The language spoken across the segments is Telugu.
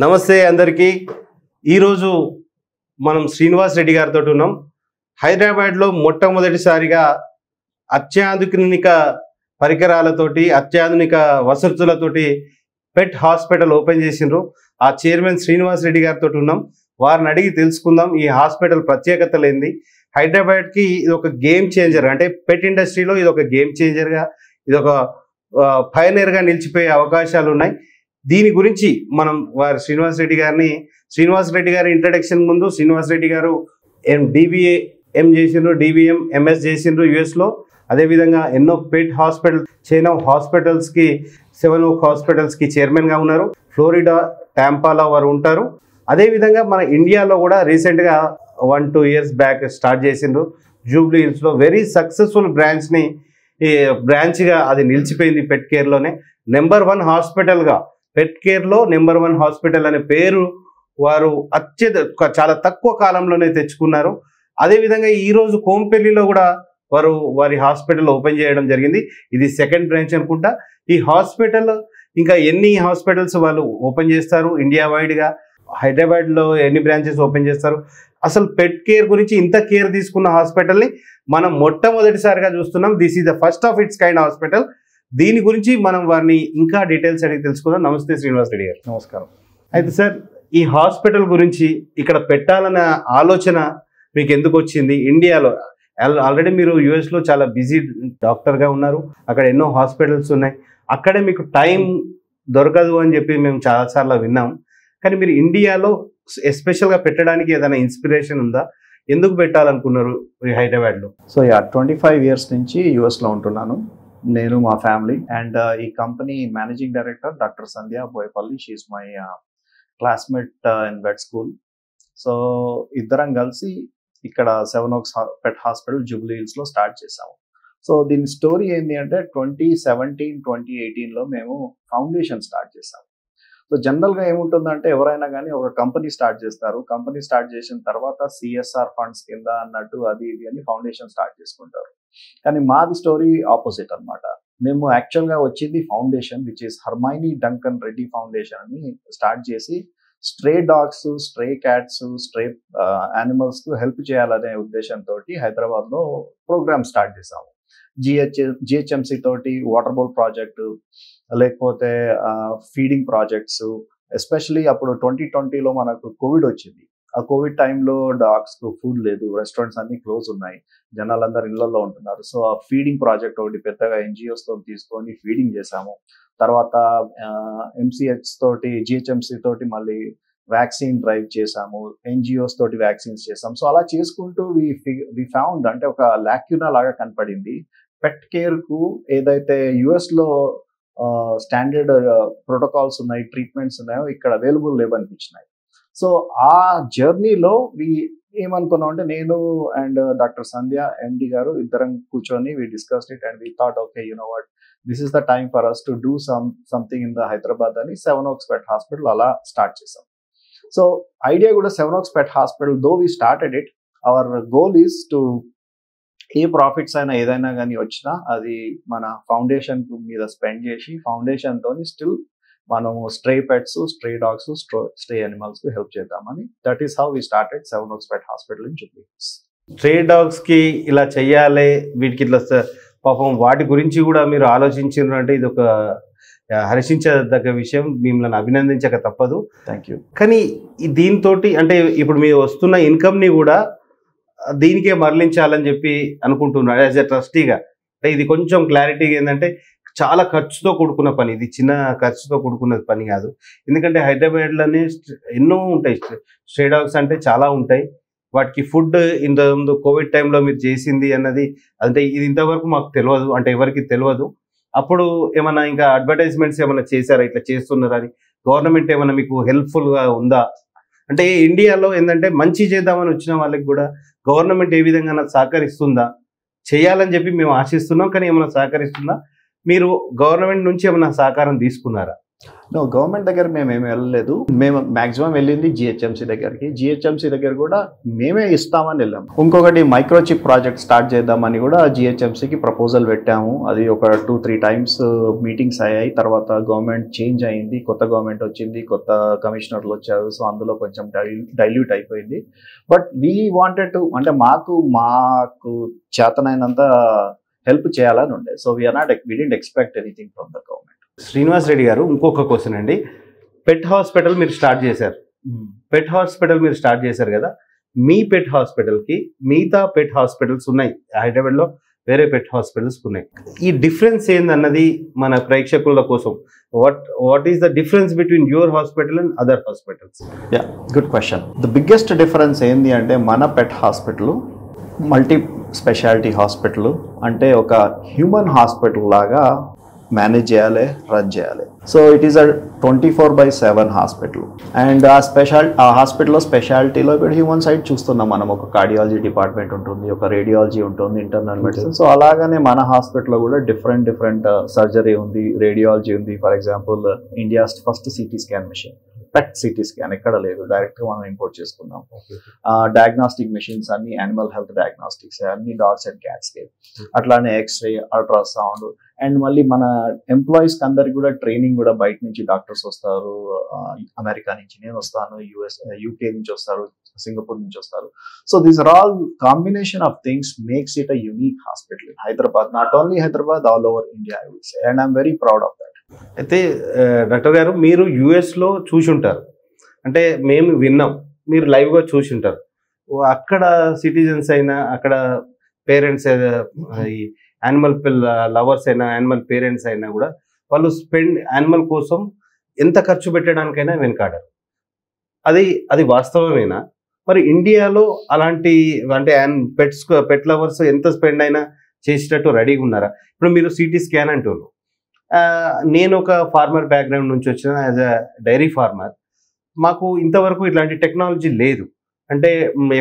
నమస్తే అందరికీ. ఈరోజు మనం శ్రీనివాస్ రెడ్డి గారితో ఉన్నాం. హైదరాబాద్లో మొట్టమొదటిసారిగా అత్యాధునిక పరికరాలతోటి అత్యాధునిక వసతులతోటి పెట్ హాస్పిటల్ ఓపెన్ చేసిండ్రు. ఆ చైర్మన్ శ్రీనివాస్ రెడ్డి గారితో ఉన్నాం. వారిని అడిగి తెలుసుకుందాం ఈ హాస్పిటల్ ప్రత్యేకతలు ఏంది. హైదరాబాద్కి ఇది ఒక గేమ్ చేంజర్, అంటే పెట్ ఇండస్ట్రీలో ఇది ఒక గేమ్ చేంజర్గా, ఇది ఒక పయనీర్గా నిలిచిపోయే అవకాశాలు ఉన్నాయి. దీని గురించి మనం వారి శ్రీనివాస్ రెడ్డి గారి ఇంట్రడక్షన్ ముందు, శ్రీనివాస్ రెడ్డి గారు DBA చేసిండ్రు, DBM MS చేసిండ్రు యుఎస్లో. అదేవిధంగా ఎన్నో పెట్ హాస్పిటల్ చైన్ ఆఫ్ హాస్పిటల్స్కి, 7 Oak హాస్పిటల్స్కి చైర్మన్గా ఉన్నారు. ఫ్లోరిడా టాంపాలో వారు ఉంటారు. అదేవిధంగా మన ఇండియాలో కూడా రీసెంట్గా 1-2 ఇయర్స్ బ్యాక్ స్టార్ట్ చేసిండ్రు జూబ్లీ హిల్స్లో. వెరీ సక్సెస్ఫుల్ బ్రాంచ్గా అది నిలిచిపోయింది. పెట్ కేర్లోనే నెంబర్ 1 హాస్పిటల్గా, పెట్ కేర్లో నెంబర్ 1 హాస్పిటల్ అనే పేరు వారు చాలా తక్కువ కాలంలోనే తెచ్చుకున్నారు. అదేవిధంగా ఈరోజు కోంపల్లిలో కూడా వారి హాస్పిటల్ ఓపెన్ చేయడం జరిగింది. ఇది 2nd బ్రాంచ్ అనుకుంటా. ఈ హాస్పిటల్ ఇంకా ఎన్ని హాస్పిటల్స్ వాళ్ళు ఓపెన్ చేస్తారు ఇండియా వైడ్గా, హైదరాబాద్లో ఎన్ని బ్రాంచెస్ ఓపెన్ చేస్తారు, అసలు పెట్ కేర్ గురించి ఇంత కేర్ తీసుకున్న హాస్పిటల్ని మనం మొట్టమొదటిసారిగా చూస్తున్నాం. This is the first of it's kind hospital. దీని గురించి మనం వారిని ఇంకా డీటెయిల్స్ అడిగి తెలుసుకుందాం. నమస్తే శ్రీనివాస్ రెడ్డి గారు. నమస్కారం. అయితే సార్, ఈ హాస్పిటల్ గురించి ఇక్కడ పెట్టాలన్న ఆలోచన మీకు ఎందుకు వచ్చింది? ఇండియాలో ఆల్రెడీ మీరు యుఎస్లో చాలా బిజీ డాక్టర్గా ఉన్నారు, అక్కడ ఎన్నో హాస్పిటల్స్ ఉన్నాయి, అక్కడే మీకు టైం దొరకదు అని చెప్పి మేము చాలాసార్లు విన్నాం. కానీ మీరు ఇండియాలో ఎస్పెషల్గా పెట్టడానికి ఏదైనా ఇన్స్పిరేషన్ ఉందా? ఎందుకు పెట్టాలనుకున్నారు హైదరాబాద్లో? సో 25 ఇయర్స్ నుంచి యుఎస్లో ఉంటున్నాను నేను, మా ఫ్యామిలీ. అండ్ ఈ company managing director doctor Sandhya Boyapalli. She is my classmate in vet school. So ఇద్దరం కలిసి ఇక్కడ 7 Oaks పెట్ హాస్పిటల్ జూబ్లీ హిల్స్లో స్టార్ట్ చేసాము. సో దీని స్టోరీ ఏంటి అంటే 2017-2018లో మేము ఫౌండేషన్ స్టార్ట్ చేసాము. సో జనరల్గా ఏముంటుందంటే ఎవరైనా కానీ ఒక కంపెనీ స్టార్ట్ చేస్తారు. కంపెనీ స్టార్ట్ చేసిన తర్వాత CSR ఫండ్స్ కింద అన్నట్టు అది ఇది అని ఫౌండేషన్ స్టార్ట్ చేసుకుంటారు. కానీ మాది స్టోరీ ఆపోజిట్ అనమాట. మేము యాక్చువల్గా వచ్చింది foundation which is Hermione Duncan Reddy foundation అని స్టార్ట్ చేసి stray dogs, stray cats, stray యానిమల్స్కు హెల్ప్ చేయాలనే ఉద్దేశంతో హైదరాబాద్లో ప్రోగ్రామ్ స్టార్ట్ చేసాము. GHMC తోటి వాటర్ బౌల్ ప్రాజెక్టు, లేకపోతే ఫీడింగ్ ప్రాజెక్ట్స్. ఎస్పెషలీ అప్పుడు 2020లో మనకు కోవిడ్ వచ్చింది. ఆ కోవిడ్ టైంలో డాగ్స్కు ఫుడ్ లేదు, రెస్టారెంట్స్ అన్ని క్లోజ్ ఉన్నాయి, జనాలందరూ ఇళ్లలో ఉంటున్నారు. సో ఆ ఫీడింగ్ ప్రాజెక్ట్ ఒకటి పెద్దగా NGOస్తో తీసుకొని ఫీడింగ్ చేసాము. తర్వాత MCH తోటి, GHMC తోటి మళ్ళీ వ్యాక్సిన్ డ్రైవ్ చేసాము, NGOస్ తోటి వ్యాక్సిన్స్ చేసాము. సో అలా చేసుకుంటూ వి ఫౌండ్ అంటే ఒక లాక్యూనా లాగా కనపడింది. పెట్ కేర్కు ఏదైతే యుఎస్లో స్టాండర్డ్ ప్రోటోకాల్స్ ఉన్నాయి, ట్రీట్మెంట్స్ ఉన్నాయో ఇక్కడ అవైలబుల్ లేవనిపించినాయి. సో ఆ జర్నీలో ఏమనుకున్నాం అంటే నేను అండ్ డాక్టర్ సంధ్య MD గారు ఇద్దరం కూర్చొని we discussed it and we thought okay you know what, this is the time for us to do something in the Hyderabad అని 7 Oaks పెట్ హాస్పిటల్ అలా స్టార్ట్ చేసాం. సో ఐడియా కూడా 7 Oaks pet hospital though we started it, our goal is to a profits అయినా ఏదైనా కానీ వచ్చినా అది మన ఫౌండేషన్ మీద స్పెండ్ చేసి ఫౌండేషన్తో స్టిల్ మనం stray pets, stray dogs, stray యానిమల్స్కి హెల్ప్ చేద్దామని. That is how we started 7 Oaks pet hospital in Jubilee Hills. స్ట్రే డాగ్స్కి ఇలా చెయ్యాలి, వీటికి ఇట్లా పాపం వాటి గురించి కూడా మీరు ఆలోచించారు అంటే ఇది ఒక హర్షించదగ్గ విషయం. మిమ్మల్ని అభినందించక తప్పదు. Thank you. కానీ దీంతో అంటే ఇప్పుడు మీరు వస్తున్న ఇన్కమ్ని కూడా దీనికే మరలించాలని చెప్పి అనుకుంటున్నారు యాజ్ ఎ ట్రస్టీగా. అంటే ఇది కొంచెం క్లారిటీగా ఏంటంటే చాలా ఖర్చుతో కూడుకున్న పని, ఇది చిన్న ఖర్చుతో కూడుకున్న పని కాదు. ఎందుకంటే హైదరాబాద్లోనే ఎన్నో ఉంటాయి స్ట్రే డాగ్స్, అంటే చాలా ఉంటాయి. వాటికి ఫుడ్ ఇంతకుముందు కోవిడ్ టైంలో మీరు చేసింది అన్నది అంటే ఇది ఇంతవరకు మాకు తెలియదు, అంటే ఎవరికి తెలియదు. అప్పుడు ఏమైనా ఇంకా అడ్వర్టైజ్మెంట్స్ ఏమైనా చేశారా ఇట్లా చేస్తున్నారని? గవర్నమెంట్ ఏమైనా మీకు హెల్ప్ఫుల్గా ఉందా? అంటే ఇండియాలో ఏంటంటే మంచి చేద్దామని వచ్చిన వాళ్ళకి కూడా గవర్నమెంట్ ఏ విధంగా సహకరిస్తుందా? చేయాలని చెప్పి మేము ఆశిస్తున్నాం, కానీ ఏమైనా సహకరిస్తుందా? మీరు గవర్నమెంట్ నుంచి ఏమైనా సహకారం తీసుకున్నారా? నో, గవర్నమెంట్ దగ్గర మేమేమి వెళ్ళలేదు. మేము మాక్సిమం వెళ్ళింది జిహెచ్ఎంసీ దగ్గరికి. జిహెచ్ఎంసీ దగ్గర కూడా మేమే ఇస్తామని వెళ్ళాము. ఇంకొకటి మైక్రోచిప్ ప్రాజెక్ట్ స్టార్ట్ చేద్దామని కూడా జిహెచ్ఎంసీకి ప్రపోజల్ పెట్టాము. అది ఒక 2-3 టైమ్స్ మీటింగ్స్ అయ్యాయి. తర్వాత గవర్నమెంట్ చేంజ్ అయింది, కొత్త గవర్నమెంట్ వచ్చింది, కొత్త కమిషనర్లు వచ్చారు. సో అందులో కొంచెం డైల్యూట్ అయిపోయింది. బట్ వీ వాంటెడ్ టు, అంటే మాకు చేతనైనంత హెల్ప్ చేయాలని ఉండే. So we didn't expect anything from the government. Srinivas Reddy గారు, ఇంకొక క్వశ్చన్ అండి. పెట్ హాస్పిటల్ మీరు స్టార్ట్ చేశారు. పెట్ హాస్పిటల్ మీరు స్టార్ట్ చేశారు కదా, మీ పెట్ హాస్పిటల్కి మిగతా పెట్ హాస్పిటల్స్ ఉన్నాయి, హైదరాబాద్లో వేరే పెట్ హాస్పిటల్స్ ఉన్నాయి. ఈ డిఫరెన్స్ ఏందన్నది మన ప్రేక్షకుల కోసం, what is the difference between your hospital and other hospitals? Yeah, good question. The biggest difference ఏంది అంటే, మన పెట్ హాస్పిటల్ మల్టీ స్పెషాలిటీ హాస్పిటల్, అంటే ఒక హ్యూమన్ హాస్పిటల్ లాగా మేనేజ్ చేయాలి, రన్ చేయాలి. So it is a 24/7 hospital. And ఆ హాస్పిటల్లో స్పెషాలిటీలో ఇప్పుడు హ్యూమన్ సైడ్ చూస్తున్నాం మనం. ఒక కార్డియాలజీ డిపార్ట్మెంట్ ఉంటుంది, ఒక రేడియాలజీ ఉంటుంది, ఇంటర్నల్ మెడిసిన్. సో అలాగనే మన హాస్పిటల్లో కూడా డిఫరెంట్ సర్జరీ ఉంది, రేడియాలజీ ఉంది. For example, India first CT scan machine, PET CT scan ఎక్కడ లేదు, డైరెక్ట్గా మనం ఇంపోర్ట్ చేసుకున్నాం. డయాగ్నాస్టిక్ మెషిన్స్ అన్ని యానిమల్ హెల్త్ డయాగ్నాస్టిక్స్, అన్ని డాగ్స్ అండ్ క్యాట్స్కి. అట్లానే ఎక్స్రే, అల్ట్రాసౌండ్. అండ్ మళ్ళీ మన ఎంప్లాయీస్కి అందరికి కూడా ట్రైనింగ్ కూడా బయట నుంచి డాక్టర్స్ వస్తారు, అమెరికా నుంచి నేను వస్తాను, యూకే నుంచి వస్తారు, సింగపూర్ నుంచి వస్తారు. So these are all combination of things makes it a unique hospital in Hyderabad. Not only Hyderabad, all over India I would say. And I'm very proud of that. అయితే డాక్టర్ గారు, మీరు యుఎస్లో చూసి ఉంటారు, అంటే మేము విన్నాం, మీరు లైవ్గా చూసి ఉంటారు. అక్కడ సిటిజన్స్ అయినా, అక్కడ పేరెంట్స్, ఈ యానిమల్ లవర్స్ అయినా, యానిమల్ పేరెంట్స్ అయినా కూడా వాళ్ళు యానిమల్ కోసం ఎంత ఖర్చు పెట్టడానికైనా వెనకాడారు. అది వాస్తవమేనా? మరి ఇండియాలో అలాంటి, అంటే పెట్ లవర్స్ ఎంత స్పెండ్ అయినా చేసేటట్టు రెడీగా ఉన్నారా? ఇప్పుడు మీరు సిటీ స్కాన్ అంటున్నారు. నేను ఒక ఫార్మర్ బ్యాక్గ్రౌండ్ నుంచి వచ్చిన, యాజ్ అ డైరీ ఫార్మర్, మాకు ఇంతవరకు ఇట్లాంటి టెక్నాలజీ లేదు. అంటే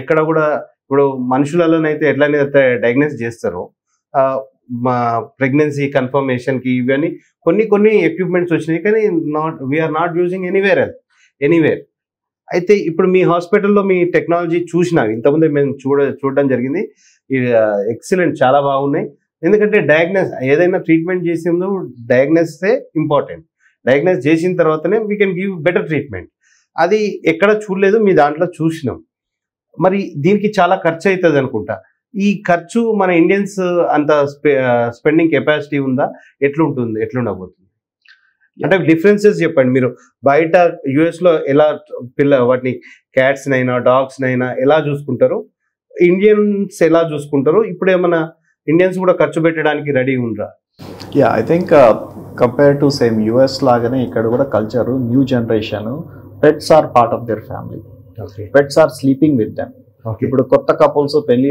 ఎక్కడ కూడా ఇప్పుడు మనుషులలోనైతే ఎట్లయితే డయాగ్నోస్ చేస్తారో, మా ప్రెగ్నెన్సీ కన్ఫర్మేషన్కి ఇవన్నీ కొన్ని ఎక్విప్మెంట్స్ వచ్చినాయి, కానీ వీఆర్ నాట్ యూజింగ్ ఎనీవేర్. అయితే ఇప్పుడు మీ హాస్పిటల్లో మీ టెక్నాలజీ చూసినా, ఇంతకుముందే మేము చూడడం జరిగింది, ఎక్సలెంట్, చాలా బాగున్నాయి. ఎందుకంటే ఏదైనా ట్రీట్మెంట్ చేసే ముందు డయాగ్నోసే ఇంపార్టెంట్. డయాగ్నోస్ చేసిన తర్వాతనే we can give better treatment. అది ఎక్కడ చూడలేదు, మీ దాంట్లో చూసినాం. మరి దీనికి చాలా ఖర్చు అవుతుంది అనుకుంటా. ఈ ఖర్చు మన ఇండియన్స్ అంత స్పెండింగ్ కెపాసిటీ ఉందా? ఎట్లుండబోతుంది? అంటే డిఫరెన్సెస్ చెప్పండి. మీరు బయట యుఎస్లో ఎలా వాటిని క్యాట్స్నైనా డాగ్స్నైనా ఎలా చూసుకుంటారు, ఇండియన్స్ ఎలా చూసుకుంటారు, ఇప్పుడు ఏమైనా ఇండియన్స్ కూడా ఖర్చు పెట్టడానికి రెడీ ఉండరా? Yeah, I think compare to same US లాగానే ఇక్కడ కూడా culture, new generation, pets are part of their family. Pets are sleeping with them. ఇప్పుడు కొత్త కపుల్స్ పెళ్లి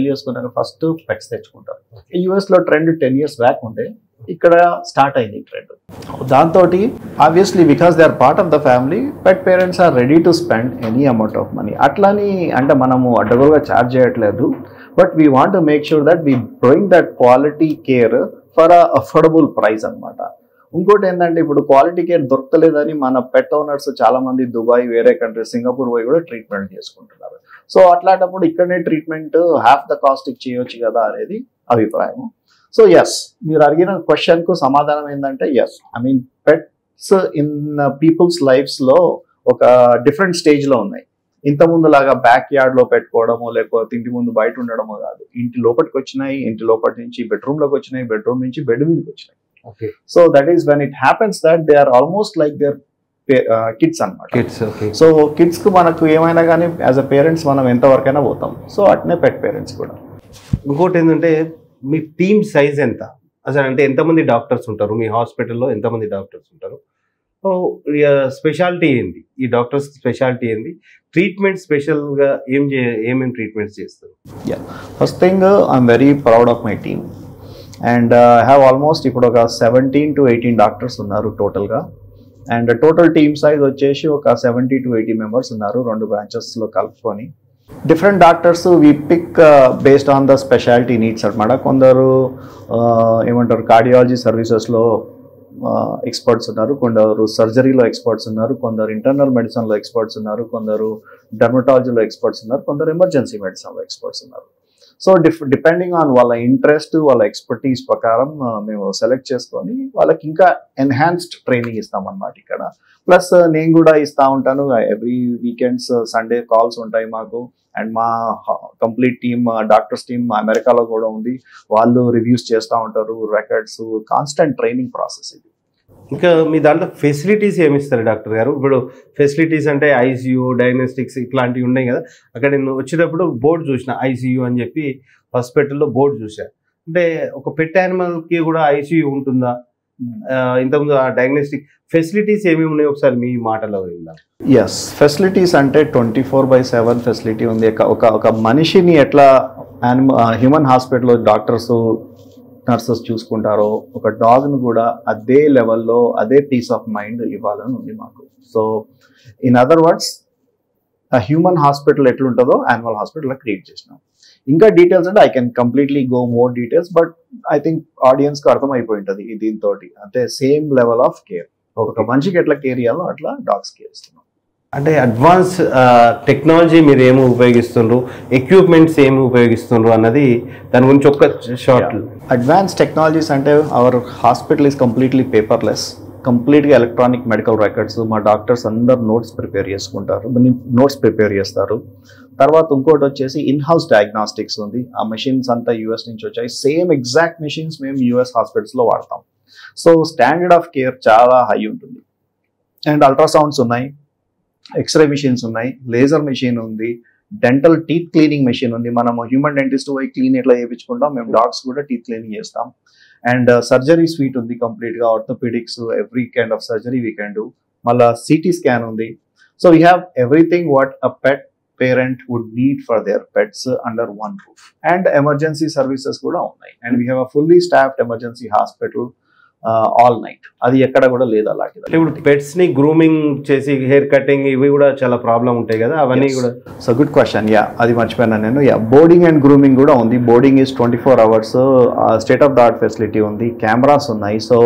చేసుకున్నాక ఫస్ట్ పెట్స్ తెచ్చుకుంటారు. యుఎస్లో ట్రెండ్ 10 years బ్యాక్ ఉండే, ఇక్కడ స్టార్ట్ అయింది ట్రెండ్. దాంతో obviously because they are part of the family, pet parents are ready to spend any amount of money. అట్లని అంటే మనము అడ్డగోలుగా ఛార్జ్ చేయట్లేదు, but we want to make sure that we bring that quality care for a affordable price అనమాట. ఇంకోటి ఏంటంటే, ఇప్పుడు క్వాలిటీ కేర్ దొరకలేదని మన పెట్ ఓనర్స్ చాలా మంది దుబాయ్, వేరే కంట్రీస్, సింగపూర్ పోయి కూడా ట్రీట్మెంట్ చేసుకుంటున్నారు. సో అట్లాంటప్పుడు ఇక్కడనే ట్రీట్మెంట్ హాఫ్ ద కాస్ట్ చేయొచ్చు కదా అనేది అభిప్రాయం. సో ఎస్, మీరు అడిగిన క్వశ్చన్కు సమాధానం ఏంటంటే yes. I mean pets in people's లైఫ్స్లో ఒక డిఫరెంట్ స్టేజ్లో ఉన్నాయి. ఇంత ముందు లాగా బ్యాక్ యార్డ్లో పెట్టుకోవడము, లేకపోతే ఇంటి ముందు బయట ఉండడమో కాదు. ఇంటి లోపలికి వచ్చినాయి, ఇంటి లోపలి నుంచి బెడ్రూమ్లోకి వచ్చినాయి, బెడ్రూమ్ నుంచి బెడ్ మీదకి వచ్చినాయి. So that is when it happens that they are almost like their kids అనమాట. సో కిడ్స్ కు మనకు ఏమైనా కానీ యాజ్ అ పేరెంట్స్ మనం ఎంతవరకైనా పోతాం. సో అట్నే పెట్ పేరెంట్స్ కూడా. ఇంకోటి ఏంటంటే, మీ టీమ్ సైజ్ ఎంత అసలు? అంటే ఎంతమంది డాక్టర్స్ ఉంటారు మీ హాస్పిటల్లో? ఎంతమంది డాక్టర్స్ ఉంటారు? స్పెషాలిటీ ఏంది? ఈ డాక్టర్స్ స్పెషాలిటీ ఏంది? ట్రీట్మెంట్ స్పెషల్గా ఏమేమి ట్రీట్మెంట్స్ చేస్తారు? First thing, I'm very proud of my team. And I have almost ఇప్పుడు ఒక 17 to 18 డాక్టర్స్ ఉన్నారు టోటల్గా. అండ్ టోటల్ టీమ్ సైజ్ వచ్చేసి ఒక 70 to 80 మెంబర్స్ ఉన్నారు, 2 బ్రాంచెస్లో కలుపుకొని. Different doctors we pick based on the speciality needs అనమాట. కొందరు ఏమంటారు, కార్డియాలజీ సర్వీసెస్లో ఎక్స్పర్ట్స్ ఉన్నారు, కొందరు సర్జరీలో ఎక్స్పర్ట్స్ ఉన్నారు, కొందరు ఇంటర్నల్ మెడిసిన్లో ఎక్స్పర్ట్స్ ఉన్నారు, కొందరు డర్మటాలజీలో ఎక్స్పర్ట్స్ ఉన్నారు, కొందరు ఎమర్జెన్సీ మెడిసిన్లో ఎక్స్పర్ట్స్ ఉన్నారు. సో డిపెండింగ్ ఆన్ వాళ్ళ ఇంట్రెస్ట్, వాళ్ళ ఎక్స్పర్టీస్ ప్రకారం మేము సెలెక్ట్ చేసుకొని వాళ్ళకి ఇంకా ఎన్హాన్స్డ్ ట్రైనింగ్ ఇస్తామన్నమాట ఇక్కడ. ప్లస్ నేను కూడా ఇస్తూ ఉంటాను, ఎవ్రీ వీకెండ్స్ సండే కాల్స్ ఉంటాయి మాకు. అండ్ మా కంప్లీట్ టీమ్, డాక్టర్స్ టీమ్ అమెరికాలో కూడా ఉంది, వాళ్ళు రివ్యూస్ చేస్తూ ఉంటారు, రికార్డ్స్, కాన్స్టెంట్ ట్రైనింగ్ ప్రాసెస్ ఇది. ఇంకా మీ దాంట్లో ఫెసిలిటీస్ ఏమి ఇస్తారు డాక్టర్ గారు? ఇప్పుడు ఫెసిలిటీస్ అంటే ఐసీయూ, డయాగ్నోస్టిక్స్ ఇట్లాంటివి ఉన్నాయి కదా, అక్కడ నేను వచ్చేటప్పుడు బోర్డు చూసిన ఐసీయూ అని చెప్పి హాస్పిటల్లో బోర్డు చూసా. అంటే ఒక పెట్ యానిమల్కి కూడా ఐసీయూ ఉంటుందా? ఇంతకుముందు ఆ డయాగ్నోస్టిక్ ఫెసిలిటీస్ ఏమేమి ఉన్నాయి ఒకసారి మీ మాటలో విందాం. ఎస్, ఫెసిలిటీస్ అంటే 24/7 ఫెసిలిటీ ఉంది. ఒక మనిషిని ఎట్లా హ్యూమన్ హాస్పిటల్లో డాక్టర్స్ నర్సెస్ చూసుకుంటారో, ఒక డాగ్ను కూడా అదే లెవెల్లో అదే పీస్ ఆఫ్ మైండ్ ఇవ్వాలని ఉంది మాకు. So in other words, human hospital ఎట్లుంటుందో యానిమల్ హాస్పిటల్ క్రియేట్ చేసినాం. ఇంకా డీటెయిల్స్ అంటే I can completely go more details, but I think ఆడియన్స్కి అర్థమైపోయి ఉంటుంది దీంతో. అంటే సేమ్ లెవెల్ ఆఫ్ కేర్, ఒక మనిషికి ఎట్లా కేర్ ఇవ్వాలో అట్లా డాగ్స్ కేర్ ఇస్తున్నాం. అంటే అడ్వాన్స్ టెక్నాలజీ మీరు ఏమి ఉపయోగిస్తుండ్రు, ఎక్విప్మెంట్స్ ఏమి ఉపయోగిస్తుండ్రు అన్నది దాని గురించి ఒక షార్ట్. అడ్వాన్స్ టెక్నాలజీస్ అంటే our hospital is completely paperless, కంప్లీట్గా ఎలక్ట్రానిక్ మెడికల్ రికార్డ్స్. మా డాక్టర్స్ అందరు నోట్స్ ప్రిపేర్ చేస్తారు. తర్వాత ఇంకోటి వచ్చేసి ఇన్ హౌస్ డయాగ్నాస్టిక్స్ ఉంది. ఆ మెషిన్స్ అంతా యూఎస్ నుంచి వచ్చాయి. సేమ్ ఎగ్జాక్ట్ మెషిన్స్ మేము యూఎస్ హాస్పిటల్స్లో వాడతాం. సో స్టాండర్డ్ ఆఫ్ కేర్ చాలా హై ఉంటుంది. అండ్ అల్ట్రాసౌండ్స్ ఉన్నాయి, ఎక్స్రే మెషిన్స్ ఉన్నాయి, లేజర్ మెషిన్ ఉంది, డెంటల్ టీత్ క్లీనింగ్ మెషిన్ ఉంది. మనము హ్యూమన్ డెంటిస్ట్ పోయి క్లీన్ ఎట్లా చేయించుకుంటాం, మేము డాగ్స్ కూడా టీత్ క్లీనింగ్ చేస్తాం. అండ్ సర్జరీ స్వీట్ ఉంది కంప్లీట్గా, orthopaedics, every kind of surgery we can do. మళ్ళీ సిటీ స్కాన్ ఉంది. So we have everything what a pet parent would need for their pets under one roof. And emergency services కూడా ఉన్నాయి. And we have a fully staffed emergency hospital all night. అది ఎక్కడ కూడా లేదు అలాంటిది. ఇప్పుడు పెట్స్ ని గ్రూమింగ్ చేసి హెయిర్ కటింగ్ ఇవి కూడా చాలా ప్రాబ్లం ఉంటాయి కదా, అవన్నీ కూడా. So good question. అది మర్చిపోయాను నేను. బోర్డింగ్ అండ్ గ్రూమింగ్ కూడా ఉంది. Boarding is 24 hours, state of the art facility ఉంది, కెమెరాస్ ఉన్నాయి. సో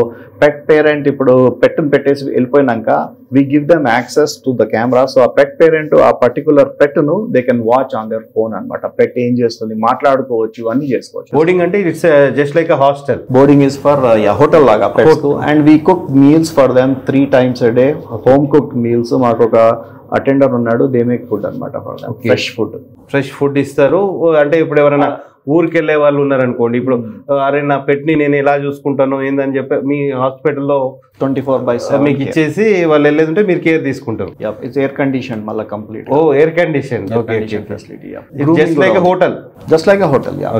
పెట్ పేరెంట్ ఇప్పుడు పెట్ని పెట్టేసి వెళ్ళిపోయినాక we give them access to the camera. So ఆ పెట్ పేరెంట్ ఆ పర్టికులర్ పెట్ను they can watch on their phone అనమాట. పెట్ ఏం చేస్తుంది మాట్లాడుకోవచ్చు, అన్ని చేసుకోవచ్చు. బోర్డింగ్ అంటే it's just like a hostel. Boarding is for hotel లాగా pets. And we cook meals for them 3 times a day, home cooked meals. మాకు ఒక అటెండర్ ఉన్నాడు, దే మేక్ ఫుడ్ అనమాట ఫర్ దెమ్, ఫ్రెష్ ఫుడ్ ఇస్తారు. అంటే ఇప్పుడు ఎవరైనా ఊరికి వెళ్ళే వాళ్ళు ఉన్నారనుకోండి, ఇప్పుడు అరే నా పెట్ని నేను ఎలా చూసుకుంటాను ఏందని చెప్పి మీ హాస్పిటల్లో 24/7 మీకు ఇచ్చేసి వాళ్ళు వెళ్ళేదంటే మీరు కేర్ తీసుకుంటారు. ఇట్స్ ఎయిర్ కండిషన్ మళ్ళీ complete. Air condition facility, just like hotel.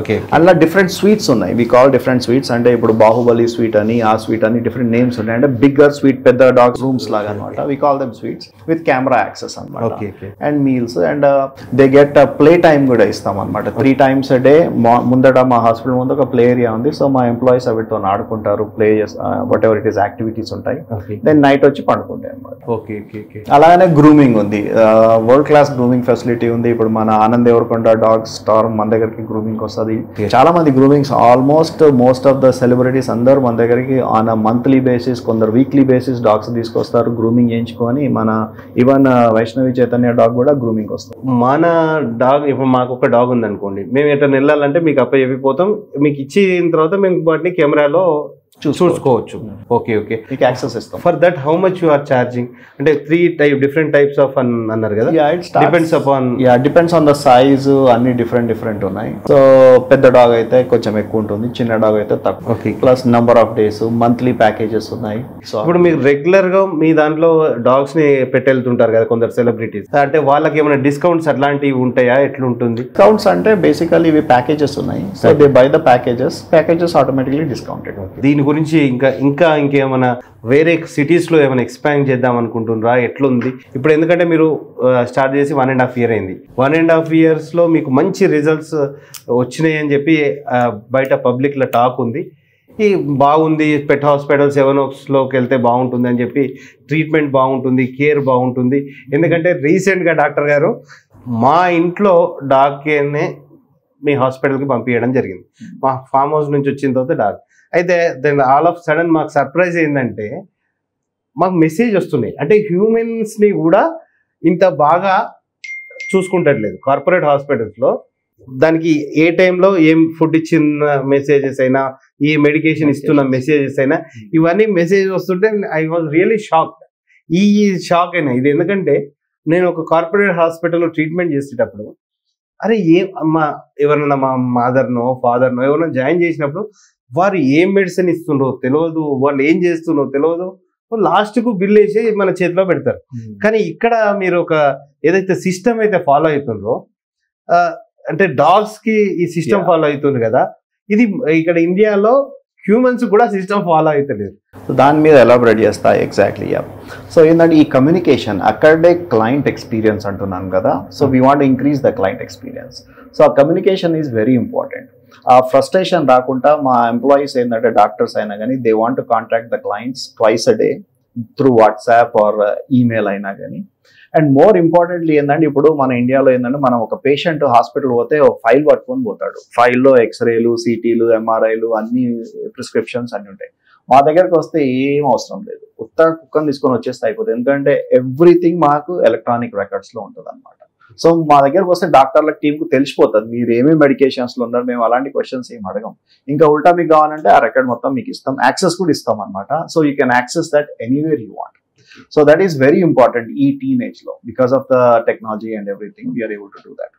Okay. అలా డిఫరెంట్ స్వీట్స్ ఉన్నాయి. We call different sweets. అంటే ఇప్పుడు బాహుబలి స్వీట్ అని, ఆ స్వీట్ అని డిఫరెంట్ నేమ్స్ ఉన్నాయి. అంటే బిగ్గర్ స్వీట్, పెద్ద డాగ్స్ రూమ్స్ లాగా అనమాట. We call them suites with camera access అనమాట. And meals and they get play time కూడా ఇస్తాం అనమాట. 3 times a day. ముందట మా హాస్పిటల్ ముందు ఒక ప్లే ఏరియా ఉంది. సో మా ఎంప్లాయీస్ అవితో ఆడుకుంటారు, play what ever it is activities ఉంటాయి. దెన్ నైట్ వచ్చి పండుకుంటాయి అనమాట. అలాగనే గ్రూమింగ్ ఉంది, వరల్డ్ క్లాస్ గ్రూమింగ్ ఫెసిలిటీ ఉంది. ఇప్పుడు మన ఆనంద్ దేవరకొండ డాగ్ స్టార్ మన దగ్గరికి గ్రూమింగ్ వస్తుంది. చాలా మంది groomings, almost most of the celebrities అందరూ మన దగ్గరికి ఆన్ అ మంత్లీ బేసిస్, కొందరు వీక్లీ బేసిస్ డాగ్స్ తీసుకొస్తారు గ్రూమింగ్ చేయించుకొని. మన ఈవెన్ వైష్ణవి చైతన్య డాగ్ కూడా గ్రూమింగ్ వస్తుంది. మన డాగ్ ఇప్పుడు మాకు ఒక డాగ్ ఉంది అనుకోండి, మేము ఎట్లా వెళ్ళాలంటే మీకు అప్పచెప్పిపోతాం, మీకు ఇచ్చిన తర్వాత మేము వాటిని కెమెరాలో చూసుకోవచ్చు. ఓకే, మీకు యాక్సెస్ ఇస్తాం. For that how much you are charging? అంటే 3 different types ఆఫ్ అన్నారు కదా. డిపెండ్స్ ఆన్ ద సైజ్, అన్ని డిఫరెంట్ ఉన్నాయి. సో పెద్ద డాగ్ అయితే కొంచెం ఎక్కువ ఉంటుంది, చిన్న డాగ్ అయితే తక్కువ. Plus number of days, monthly packages ఉన్నాయి. సో ఇప్పుడు మీరు రెగ్యులర్ గా మీ దాంట్లో డాగ్స్ ని పెట్టెళ్తుంటారు కదా కొందరు సెలబ్రిటీస్, అంటే వాళ్ళకి ఏమైనా డిస్కౌంట్స్ అట్లాంటివి ఉంటాయా, ఎట్లుంటుంది? డిస్కౌంట్స్ అంటే బేసికల్లీ ఇవి ప్యాకేజెస్ ఉన్నాయి. So they by the packages automatically discounted. దీని గురించి ఇంకేమైనా వేరే సిటీస్ లో ఏమైనా ఎక్స్పాండ్ చేద్దాం అనుకుంటున్నారా, ఎట్లుంది ఇప్పుడు? ఎందుకంటే మీరు స్టార్ట్ చేసి 1.5 years అయింది. 1.5 years లో మీకు మంచి రిజల్ట్స్ వచ్చినాయి అని చెప్పి బయట పబ్లిక్ లో టాక్ ఉంది. ఈ బాగుంది, పెట్ హాస్పిటల్స్ ఎవరోకి వెళ్తే బాగుంటుంది అని చెప్పి, ట్రీట్మెంట్ బాగుంటుంది, కేర్ బాగుంటుంది. ఎందుకంటే రీసెంట్గా డాక్టర్ గారు మా ఇంట్లో డాగ్ కేర్నే మీ హాస్పిటల్కి పంపించడం జరిగింది. మా ఫామ్ హౌస్ నుంచి వచ్చిన తర్వాత అయితే దెన్ ఆల్ ఆఫ్ సడన్ మాకు సర్ప్రైజ్ ఏంటంటే మాకు మెసేజ్ వస్తున్నాయి, అంటే హ్యూమన్స్ని కూడా ఇంత బాగా చూసుకుంటట్లేదు కార్పొరేట్ హాస్పిటల్స్లో. దానికి ఏ టైంలో ఏం ఫుడ్ ఇచ్చిన మెసేజెస్ అయినా, ఏ మెడికేషన్ ఇస్తున్న మెసేజెస్ అయినా, ఇవన్నీ మెసేజ్ వస్తుంటే ఐ వాజ్ రియలీ షాక్. ఈ షాక్ అయినా ఇది ఎందుకంటే నేను ఒక కార్పొరేట్ హాస్పిటల్లో ట్రీట్మెంట్ చేసేటప్పుడు అరే ఎవరన్నా మా మదర్నో ఫాదర్నో ఎవరైనా జాయిన్ చేసినప్పుడు వారు ఏం మెడిసిన్ ఇస్తుండ్రో తెలియదు, వాళ్ళు ఏం చేస్తుండ్రో తెలియదు, లాస్ట్కు బిల్ వేసి మన చేతిలో పెడతారు. కానీ ఇక్కడ మీరు ఒక ఏదైతే సిస్టమ్ అయితే ఫాలో అవుతుండ్రో, అంటే డాగ్స్ కి ఈ సిస్టమ్ ఫాలో అవుతుంది కదా, ఇది ఇక్కడ ఇండియాలో హ్యూమన్స్ కూడా సిస్టమ్ ఫాలో అవుతలేదు. దాని మీద ఎలాబరేట్ చేస్తా ఎగ్జాక్ట్లీ. సో ఏంటంటే ఈ కమ్యూనికేషన్ అక్కడే క్లయింట్ ఎక్స్పీరియన్స్ అంటున్నాను కదా, so we want increase the client experience. So ఆ కమ్యూనికేషన్ ఈజ్ వెరీ ఇంపార్టెంట్. ఆ ఫ్రస్ట్రేషన్ రాకుండా మా ఎంప్లాయీస్ ఏంటంటే డాక్టర్స్ అయినా కానీ they want to contact the clients twice a day through WhatsApp or email అయినా కానీ. అండ్ మోర్ ఇంపార్టెంట్లీ ఏంటంటే ఇప్పుడు మన ఇండియాలో ఏంటంటే మనం ఒక పేషెంట్ హాస్పిటల్ పోతే ఒక ఫైల్ పట్టుకొని పోతాడు, ఫైల్లో ఎక్స్రేలు, సిటీలు, ఎంఆర్ఐలు అన్ని ప్రిస్క్రిప్షన్స్ అన్ని ఉంటాయి. మా దగ్గరకు వస్తే ఏం అవసరం లేదు, ఉత్తర కుక్కని తీసుకొని వచ్చేస్తే అయిపోతుంది. ఎందుకంటే ఎవ్రీథింగ్ మాకు ఎలక్ట్రానిక్ రికార్డ్స్లో ఉంటుంది అనమాట. సో మా దగ్గరకు వస్తే డాక్టర్ల టీంకు తెలిసిపోతుంది మీరు ఏమేమి మెడికేషన్స్లో ఉన్నారు, మేము అలాంటి క్వశ్చన్స్ ఏం అడగం. ఇంకా ఉల్టా మీకు కావాలంటే ఆ రికార్డ్ మొత్తం మీకు ఇస్తాం, యాక్సెస్ కూడా ఇస్తాం అనమాట. So you can access that anywhere you want. So that is very important ఈ టీనేజ్లో. Because of the technology and everything we're able to do that.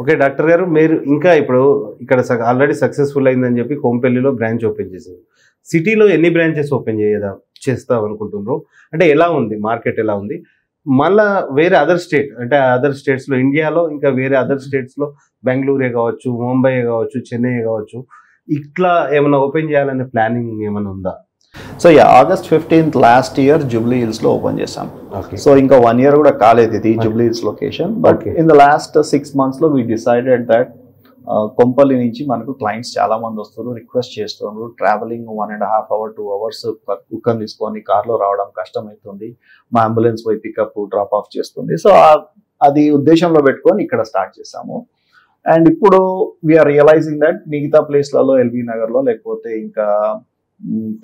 Okay doctor గారు, మీరు ఇంకా ఇప్పుడు ఇక్కడ ఆల్రెడీ సక్సెస్ఫుల్ అయిందని చెప్పి కోంపల్లిలో బ్రాంచ్ ఓపెన్ చేశారు. సిటీలో ఎన్ని బ్రాంచెస్ ఓపెన్ చేస్తాం అనుకుంటున్నారు? అంటే ఎలా ఉంది మార్కెట్, ఎలా ఉంది? మళ్ళా వేరే అదర్ స్టేట్, అంటే అదర్ స్టేట్స్లో ఇండియాలో ఇంకా వేరే అదర్ స్టేట్స్లో బెంగళూరే కావచ్చు, ముంబై కావచ్చు, చెన్నై కావచ్చు, ఇట్లా ఏమైనా ఓపెన్ చేయాలనే ప్లానింగ్ ఏమైనా ఉందా? So August 15th last year Jubilee హిల్స్లో ఓపెన్ చేసాం. ఓకే. సో ఇంకా 1 year కూడా కాలేదు ఇది Jubilee Hills location. But in the last 6 monthsలో వీ డిసైడెడ్ దట్ కొంపల్లి నుంచి మనకు క్లయింట్స్ చాలా మంది వస్తారు, రిక్వెస్ట్ చేస్తున్నారు. ట్రావెలింగ్ 1.5 hours 2 hours కుక్కని తీసుకొని కార్లో రావడం కష్టమవుతుంది, మా అంబులెన్స్ పోయి పికప్ డ్రాప్ ఆఫ్ చేస్తుంది. సో అది ఉద్దేశంలో పెట్టుకొని ఇక్కడ స్టార్ట్ చేసాము. అండ్ ఇప్పుడు వీఆర్ రియలైజింగ్ దట్ మిగతా ప్లేస్లలో ఎల్బీ నగర్లో లేకపోతే ఇంకా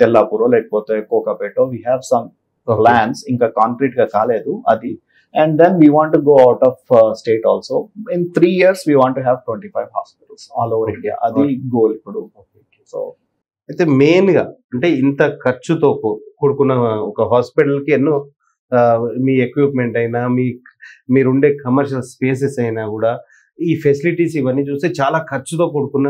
తెల్లాపూరో లేకపోతే కోకాపేటో వీ హ్యావ్ సమ్ ప్లాన్స్, ఇంకా కాంక్రీట్ గా కాలేదు అది. And then we want to go out of state also. In 3 years, we want to have 25 hospitals all over India. Adi goal ipudu. So, అయితే మెయిన్గా అంటే ఇంత ఖర్చుతో కూడుకున్న ఒక హాస్పిటల్కి ఎన్నో మీ ఎక్విప్మెంట్ అయినా మీరుండే కమర్షియల్ స్పేసెస్ అయినా కూడా ఈ ఫెసిలిటీస్ ఇవన్నీ చూస్తే చాలా ఖర్చుతో కూడుకున్న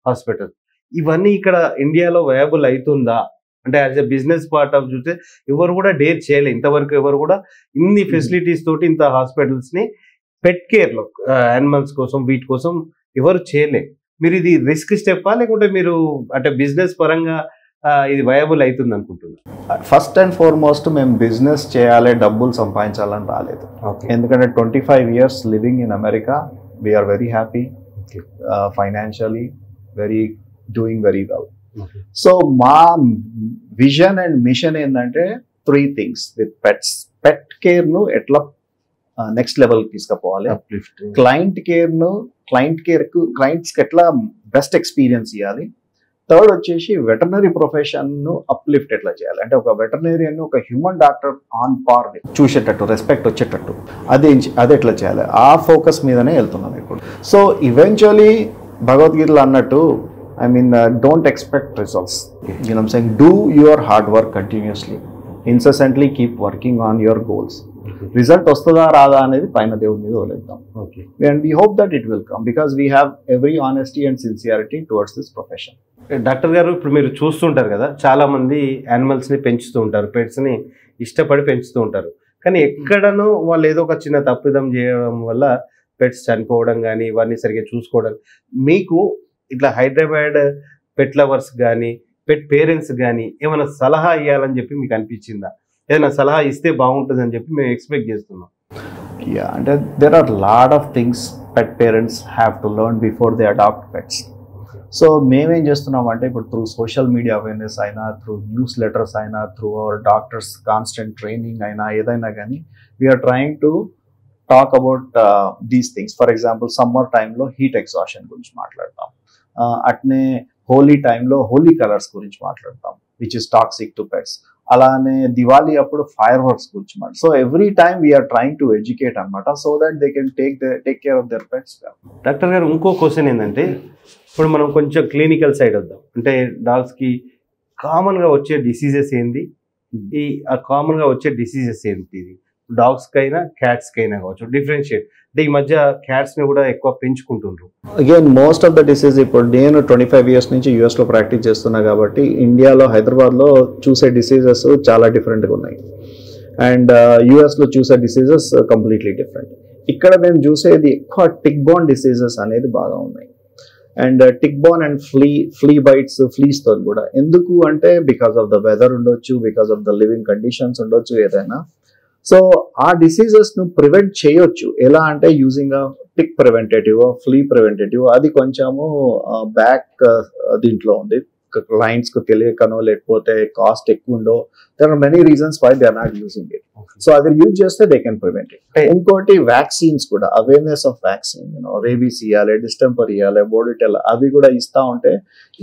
హాస్పిటల్. ఇవన్నీ ఇక్కడ ఇండియాలో వయబుల్ అవుతుందా? అంటే as a business part of చూస్తే ఎవరు కూడా డేర్ చేయలేదు ఇంతవరకు, ఎవరు కూడా ఇన్ని ఫెసిలిటీస్ తోటి ఇంత హాస్పిటల్స్ని పెట్ కేర్లో యానిమల్స్ కోసం వీటి కోసం ఎవరు చేయలే. మీరు ఇది రిస్క్ స్టెప్పా లేకుంటే మీరు అంటే బిజినెస్ పరంగా ఇది వయబుల్ అవుతుంది అనుకుంటున్నారు? ఫస్ట్ అండ్ ఫార్మోస్ట్ మేము బిజినెస్ చేయాలి, డబ్బులు సంపాదించాలని రాలేదు. ఎందుకంటే 25 years living in America, we're very happy financially, doing very well. So మా విజన్ అండ్ మిషన్ ఏంటంటే 3 things విత్ పెట్స్. పెట్ కేర్ను ఎట్లా నెక్స్ట్ లెవెల్కి తీసుకుపోవాలి, క్లయింట్స్కి ఎట్లా బెస్ట్ ఎక్స్పీరియన్స్ ఇవ్వాలి, థర్డ్ వచ్చేసి వెటర్నరీ ప్రొఫెషన్ను అప్లిఫ్ట్ ఎట్లా చేయాలి, అంటే ఒక వెటర్నరీయన్ ఒక human doctor on par చూసేటట్టు, respect వచ్చేటట్టు అది ఎట్లా చేయాలి, ఆ ఫోకస్ మీదనే వెళ్తున్నాం ఇప్పుడు. సో ఈవెన్చువలీ భగవద్గీతలో అన్నట్టు I mean, don't expect results. You know what I'm saying? Do your hard work continuously. Incessantly keep working on your goals. Result వస్తుందా రాదా అనేది పైన దేవుడి మీద వదిలేద్దాం. And we hope that it will come because we have every honesty and sincerity towards this profession. Doctor గారు, ఇప్పుడు మీరు చూస్తుంటారు కదా, చాలా మంది యానిమల్స్ని పెంచుతూ ఉంటారు, పెట్స్ని ఇష్టపడి పెంచుతూ ఉంటారు. కానీ ఎక్కడనో వాళ్ళు ఏదో ఒక చిన్న తప్పిదం చేయడం వల్ల పెట్స్ చనిపోవడం కానీ ఇవన్నీ సరిగ్గా చూసుకోవడం. మీకు ఇట్లా హైదరాబాద్ పెట్ లవర్స్ కానీ పెట్ పేరెంట్స్ కానీ ఏమైనా సలహా ఇవ్వాలని చెప్పి మీకు అనిపించిందా? ఏదైనా సలహా ఇస్తే బాగుంటుందని చెప్పి మేము ఎక్స్పెక్ట్ చేస్తున్నాం. అంటే there are lot of things pet parents have to learn before they adopt pets. So మేమేం చేస్తున్నాం అంటే ఇప్పుడు త్రూ సోషల్ మీడియా అవేర్నెస్ అయినా, త్రూ న్యూస్ లెటర్స్ అయినా, through our doctors constant training అయినా, ఏదైనా కానీ we're trying to talk about these things. For example summer టైంలో హీట్ ఎగ్జాషన్ గురించి మాట్లాడతాం. అట్నే హోలీ టైంలో హోలీ కలర్స్ గురించి మాట్లాడతాం, which is toxic to pets. అలానే దివాళీ అప్పుడు ఫైర్ వర్క్స్ గురించి మాట. So every time we're trying to educate అనమాట, so that they can take care of their pets. Doctor గారు, ఇంకో క్వశ్చన్ ఏంటంటే, ఇప్పుడు మనం కొంచెం క్లినికల్ సైడ్ వద్దాం. అంటే డాగ్స్కి కామన్గా వచ్చే డిసీజెస్ ఏంది, ఈ కామన్గా వచ్చే డిసీజెస్ ఏంటి, డాగ్స్కైనా క్యాట్స్కైనా కావచ్చు, డిఫరెన్షియేట్. అంటే ఈ మధ్య క్యాట్స్ని కూడా ఎక్కువ పెంచుకుంటుండ్రు. Again most of the disease, ఇప్పుడు నేను 25 years నుంచి యూఎస్లో ప్రాక్టీస్ చేస్తున్నా కాబట్టి ఇండియాలో హైదరాబాద్లో చూసే డిసీజెస్ చాలా డిఫరెంట్గా ఉన్నాయి, అండ్ యూఎస్లో చూసే డిసీజెస్ కంప్లీట్లీ డిఫరెంట్. ఇక్కడ మేము చూసేది ఎక్కువ టిక్ బోర్న్ డిసీజెస్ అనేది బాగా ఉన్నాయి, and tick borne and flea bites, ఫ్లీస్తో కూడా. ఎందుకు అంటే బికాస్ ఆఫ్ ద వెదర్ ఉండొచ్చు, because of the living conditions ఉండొచ్చు, ఏదైనా. సో ఆ డిసీజెస్ ను ప్రివెంట్ చేయొచ్చు. ఎలా అంటే యూజింగ్ టిక్ ప్రివెంటేటివ్, ఫ్లీ ప్రివెంటేటివ్. అది కొంచెము బ్యాక్ దీంట్లో ఉంది, క్లయింట్స్ కు తెలియకనో లేకపోతే కాస్ట్ ఎక్కువ ఉండో, there are many reasons why they are not using it. So అది యూజ్ చేస్తే దే కెన్ ప్రివెంట్ ఇట్. ఇంకోటి వ్యాక్సిన్స్ కూడా, అవేర్నెస్ ఆఫ్ వ్యాక్సిన్, రేబీస్ ఇవ్వాలి, డిస్టెంపర్ ఇవ్వాలి, బోడిటెల్, అవి కూడా ఇస్తా ఉంటే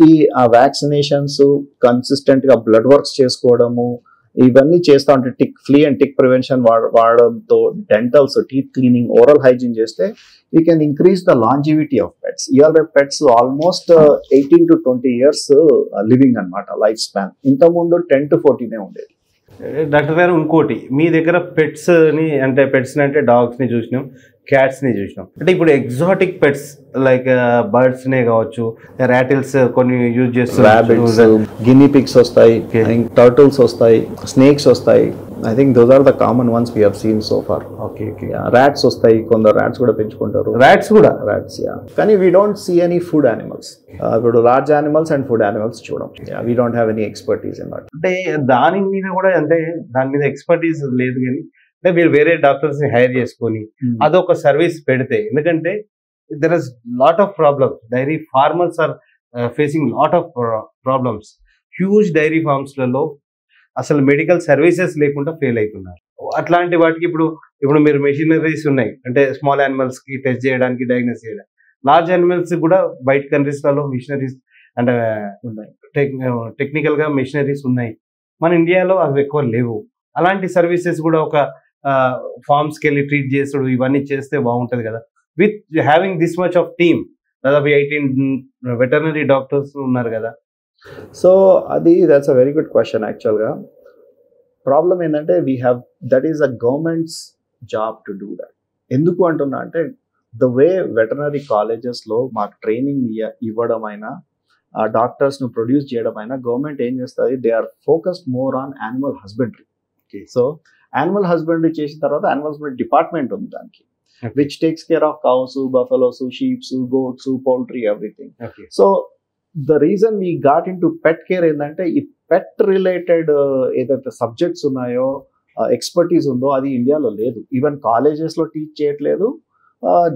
ఈ ఆ వ్యాక్సినేషన్స్ కన్సిస్టెంట్ గా బ్లడ్ వర్క్స్ చేసుకోవడము, ఇవన్నీ చేస్తూ ఉంటే ఫ్లీ అండ్ టిక్ ప్రివెన్షన్ వాడడంతో, dentals, teeth cleaning, oral hygiene చేస్తే we can increase the longevity of pets. ఇవాళ pets almost 18 to 20 years living అనమాట, లైఫ్ స్పాన్. ఇంతకుముందు 10 to 14 ఉండేది. డాక్టర్ గారు, ఇంకోటి, మీ దగ్గర పెట్స్ని అంటే డాగ్స్ని చూసినాం, క్యాట్స్ని చూసినాం. అంటే ఇప్పుడు ఎగ్జాటిక్ పెట్స్ లైక్ బర్డ్స్నే కావచ్చు, ర్యాటిల్స్ కొన్ని యూజ్ చేస్తారు, గినీ పిగ్స్ వస్తాయి, టర్టిల్స్ వస్తాయి, స్నేక్స్ వస్తాయి. I think those are the common ones we have seen so far. Okay, rats వస్తాయి, కొందరు ర్యాట్స్ కూడా పెంచుకుంటారు. ర్యాట్స్, కానీ we don't see any food animals. ఇప్పుడు large animals and food animals చూడం. We don't have any expertise in that. అంటే దాని మీద కూడా, అంటే దాని మీద ఎక్స్పర్టీస్ లేదు, కానీ అంటే మీరు వేరే డాక్టర్స్ ని హైర్ చేసుకొని అదొక సర్వీస్ పెడితే, ఎందుకంటే there is lot of problems. Dairy farmers are facing lot of problems. Huge dairy ఫార్మ్స్లలో అసలు మెడికల్ సర్వీసెస్ లేకుండా ఫెయిల్ అవుతున్నారు. అట్లాంటి వాటికి ఇప్పుడు మీరు మెషినరీస్ ఉన్నాయి, అంటే స్మాల్ యానిమల్స్ కి టెస్ట్ చేయడానికి, డయాగ్నోస్ చేయడానికి. లార్జ్ యానిమల్స్ కూడా బయట కంట్రీస్లలో మిషనరీస్ అంటే ఉన్నాయి, టెక్నికల్ గా మిషనరీస్ ఉన్నాయి. మన ఇండియాలో అవి ఎక్కువ లేవు. అలాంటి సర్వీసెస్ కూడా ఒక ఫార్మ్స్కి వెళ్ళి ట్రీట్ చేసుడు, ఇవన్నీ చేస్తే బాగుంటుంది కదా. With having this much of team, దాదాపు 18 వెటర్నరీ డాక్టర్స్ ఉన్నారు కదా. So that's a very good question. యాక్చువల్గా ప్రాబ్లం ఏంటంటే that is a governments job to do that. ఎందుకు అంటున్నా అంటే, ద వే వెటర్నరీ కాలేజెస్లో మాకు ట్రైనింగ్ ఇవ్వడం అయినా, డాక్టర్స్ను ప్రొడ్యూస్ చేయడం అయినా, గవర్నమెంట్ ఏం చేస్తుంది, they are focused more on animal husbandry. So animal husbandry చేసిన తర్వాత యానిమల్ హస్బెండరీ డిపార్ట్మెంట్ ఉంది దానికి, which takes care of cows, buffaloes, sheeps, goats, poultry, everything. So the reason we got into pet care ఏంటంటే, ఈ పెట్ రిలేటెడ్ ఏదైతే సబ్జెక్ట్స్ ఉన్నాయో, ఎక్స్పర్టీస్ ఉందో, అది ఇండియాలో లేదు. ఈవెన్ కాలేజెస్లో టీచ్ చేయట్లేదు,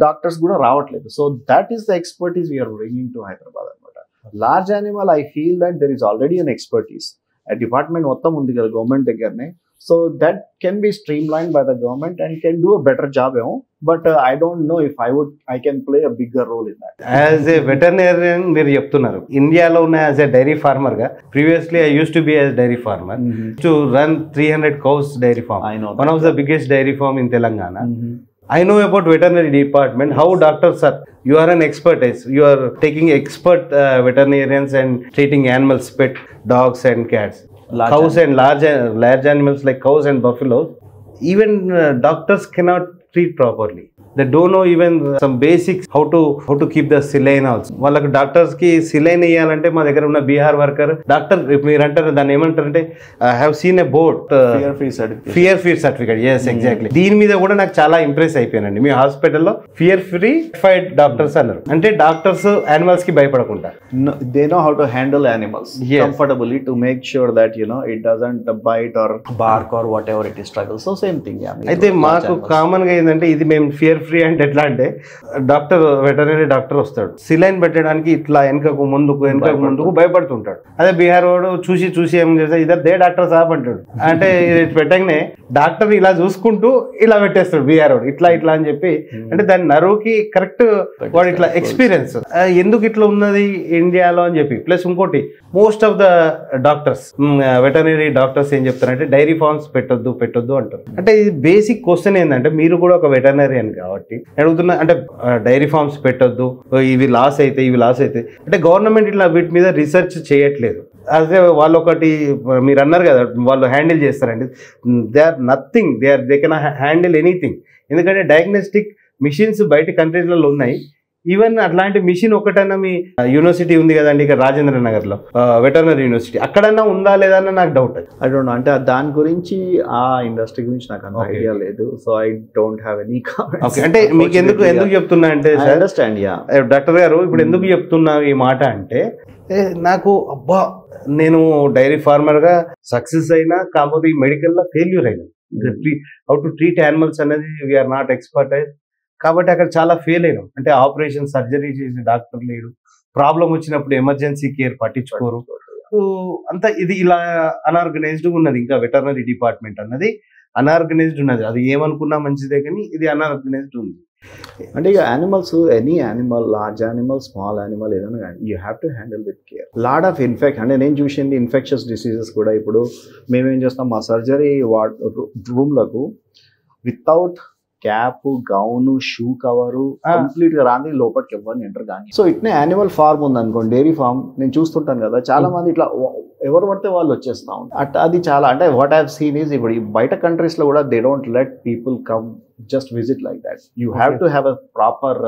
డాక్టర్స్ కూడా రావట్లేదు. So that is the expertise we're bringing to Hyderabad అనమాట. Large animal, I feel that there is already an expertise. Department మొత్తం ఉంది కదా గవర్నమెంట్ దగ్గరనే. So that can be streamlined by the government and can do a better job, but I don't know if I can play a bigger role in that. As a veterinarian, మీరు చెప్తున్నారు, ఇండియాలో ఉన్న యాజ్ ఎ డైరీ ఫార్మర్ గా, previously I use to be as dairy farmer to run 300 cows dairy farm. I know one of the biggest dairy farm in Telangana. I know about veterinary department, how doctors are. You are an expertise. You are taking expert veterinarians and treating animals, pet dogs and cats. Cows and large animals like cows and buffaloes, even doctors cannot treat properly. They don't know even some basics how to keep the saline also. వాళ్ళకి డాక్టర్స్ కి సిలైన్ ఇవ్వాలంటే, మా దగ్గర ఉన్న బీహార్ వర్కర్ డాక్టర్, మీరు అంటారు దాన్ని ఏమంటారంటే, I have seen a board, fear free certificate. Yes, exactly. దీని మీద కూడా నాకు చాలా ఇంప్రెస్ అయిపోయానండి. మీ హాస్పిటల్లో ఫియర్ ఫ్రీ సర్టిఫైడ్ డాక్టర్స్ అన్నారు. అంటే డాక్టర్స్ యానిమల్స్ కి భయపడకుండా, they know how to handle animals comfortably to make sure that it doesn't bite or bark or whatever it is struggle. So same thing. అయితే మాకు కామన్ గా ఏంటంటే ఇది మేము ఫియర్ ఫ్రీ అంటే ఎట్లా అంటే డాక్టర్ వెటర్నరీ డాక్టర్ వస్తాడు సిలైన్ పెట్టడానికి ఇట్లా వెనకకు ముందుకు భయపడుతుంటాడు. అదే బీహార్ వాడు చూసి ఏం చేస్తా ఇద్దరు దే డాక్టర్ సాబ్ అంటాడు. అంటే ఇది పెట్టగానే డాక్టర్ ఇలా చూసుకుంటూ ఇలా పెట్టేస్తాడు బీహార్ వాడు ఇట్లా అని చెప్పి. అంటే దాని నరువుకి కరెక్ట్ వాడు ఇట్లా ఎక్స్పీరియన్స్ ఎందుకు ఇట్లా ఉన్నది ఇండియాలో అని చెప్పి. ప్లస్ ఇంకోటి most of the doctors veterinary doctors ఏం చెప్తారంటే డైరీ ఫార్మ్స్ పెట్టొద్దు అంటారు. అంటే ఇది బేసిక్ క్వశ్చన్ ఏంటంటే మీరు కూడా ఒక వెటర్నరియన్ కాబట్టి అడుగుతున్నా. అంటే డైరీ ఫార్మ్స్ పెట్టొద్దు, ఇవి లాస్ అయితే అంటే గవర్నమెంట్ ఇట్లా వీటి మీద రీసెర్చ్ చేయట్లేదు. అదే వాళ్ళు ఒకటి మీరు అన్నారు కదా వాళ్ళు హ్యాండిల్ చేస్తారండి. They are nothing, they can handle anything. ఎందుకంటే డయాగ్నోస్టిక్ మిషన్స్ బయట కంట్రీస్లలో ఉన్నాయి. ఈవెన్ అట్లాంటి మిషన్ ఒకటన్నా మీ యూనివర్సిటీ ఉంది కదండి ఇక్కడ రాజేంద్ర నగర్ లో వెటర్నరీ యూనివర్సిటీ అక్కడన్నా ఉందా లేదా అని నాకు డౌట్. ఐ డోంట్ నో, అంటే దాని గురించి ఆ ఇండస్ట్రీ గురించి నాకు అంత ఐడియా లేదు. So I don't have any comments. అంటే మీకు ఎందుకు చెప్తున్నా అంటే అండర్స్టాండ్ డాక్టర్ గారు ఇప్పుడు ఎందుకు చెప్తున్నా ఈ మాట అంటే నాకు అబ్బా నేను డైరీ ఫార్మర్ గా సక్సెస్ అయినా కాకపోతే ఈ మెడికల్ లో ఫెయిల్యూర్ అయినా హౌ టు ట్రీట్ యానిమల్స్ అనేది వీఆర్ నాట్ ఎక్స్పర్ట్ కాబట్టి అక్కడ చాలా ఫెయిల్ అయినాం. అంటే ఆపరేషన్ సర్జరీ చేసే డాక్టర్ లేడు, ప్రాబ్లం వచ్చినప్పుడు ఎమర్జెన్సీ కేర్ పట్టించుకోరు. అంతా ఇది ఇలా అన్ఆర్గనైజ్డ్ ఉన్నది. ఇంకా వెటర్నరీ డిపార్ట్మెంట్ అన్నది అన్ఆర్గనైజ్డ్ ఉన్నది. అది ఏమనుకున్నా మంచిదే కానీ ఇది అన్ఆర్గనైజ్డ్ ఉంది. అంటే ఇక animals, any animal, large animal, small animal ఏదైనా కానీ you have to handle with care. Lot of అంటే నేను చూసింది ఇన్ఫెక్షస్ డిసీజెస్ కూడా. ఇప్పుడు మేమేం చేస్తాం మా సర్జరీ రూమ్లకు without cap, gown, shoe cover complete గా రాని లోపలికి ఎవరిని ఎంటర్ కానీ. సో ఇట్నే యానిమల్ ఫార్మ్ ఉంది అనుకోండి, డైరీ ఫార్మ్ నేను చూస్తుంటాను కదా చాలా మంది ఇట్లా ఎవరు పడితే వాళ్ళు వచ్చేస్తా ఉంటారు. అది చాలా అంటే వాట్ హ్యావ్ సీన్ ఈజ్ ఇప్పుడు బయట కంట్రీస్ లో కూడా they don't let people come just visit like that. You have to have a proper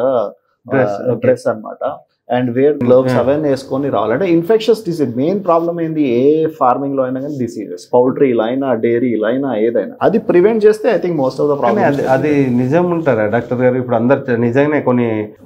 dress అన్నమాట. అండ్ వేర్ గ్లోవ్స్ అవన్నీ వేసుకొని రావాలి. అంటే ఇన్ఫెక్షన్స్ డిసీజ్ మెయిన్ ప్రాబ్లమ్ ఏంది ఏ ఫార్మింగ్ లో అయినా కానీ డిసీజెస్, పౌల్ట్రీలో అయినా డైరీలో అయినా ఏదైనా అది ప్రివెంట్ చేస్తే I think most of the problem. అది నిజం ఉంటారా డాక్టర్ గారు? ఇప్పుడు అందరు నిజంగానే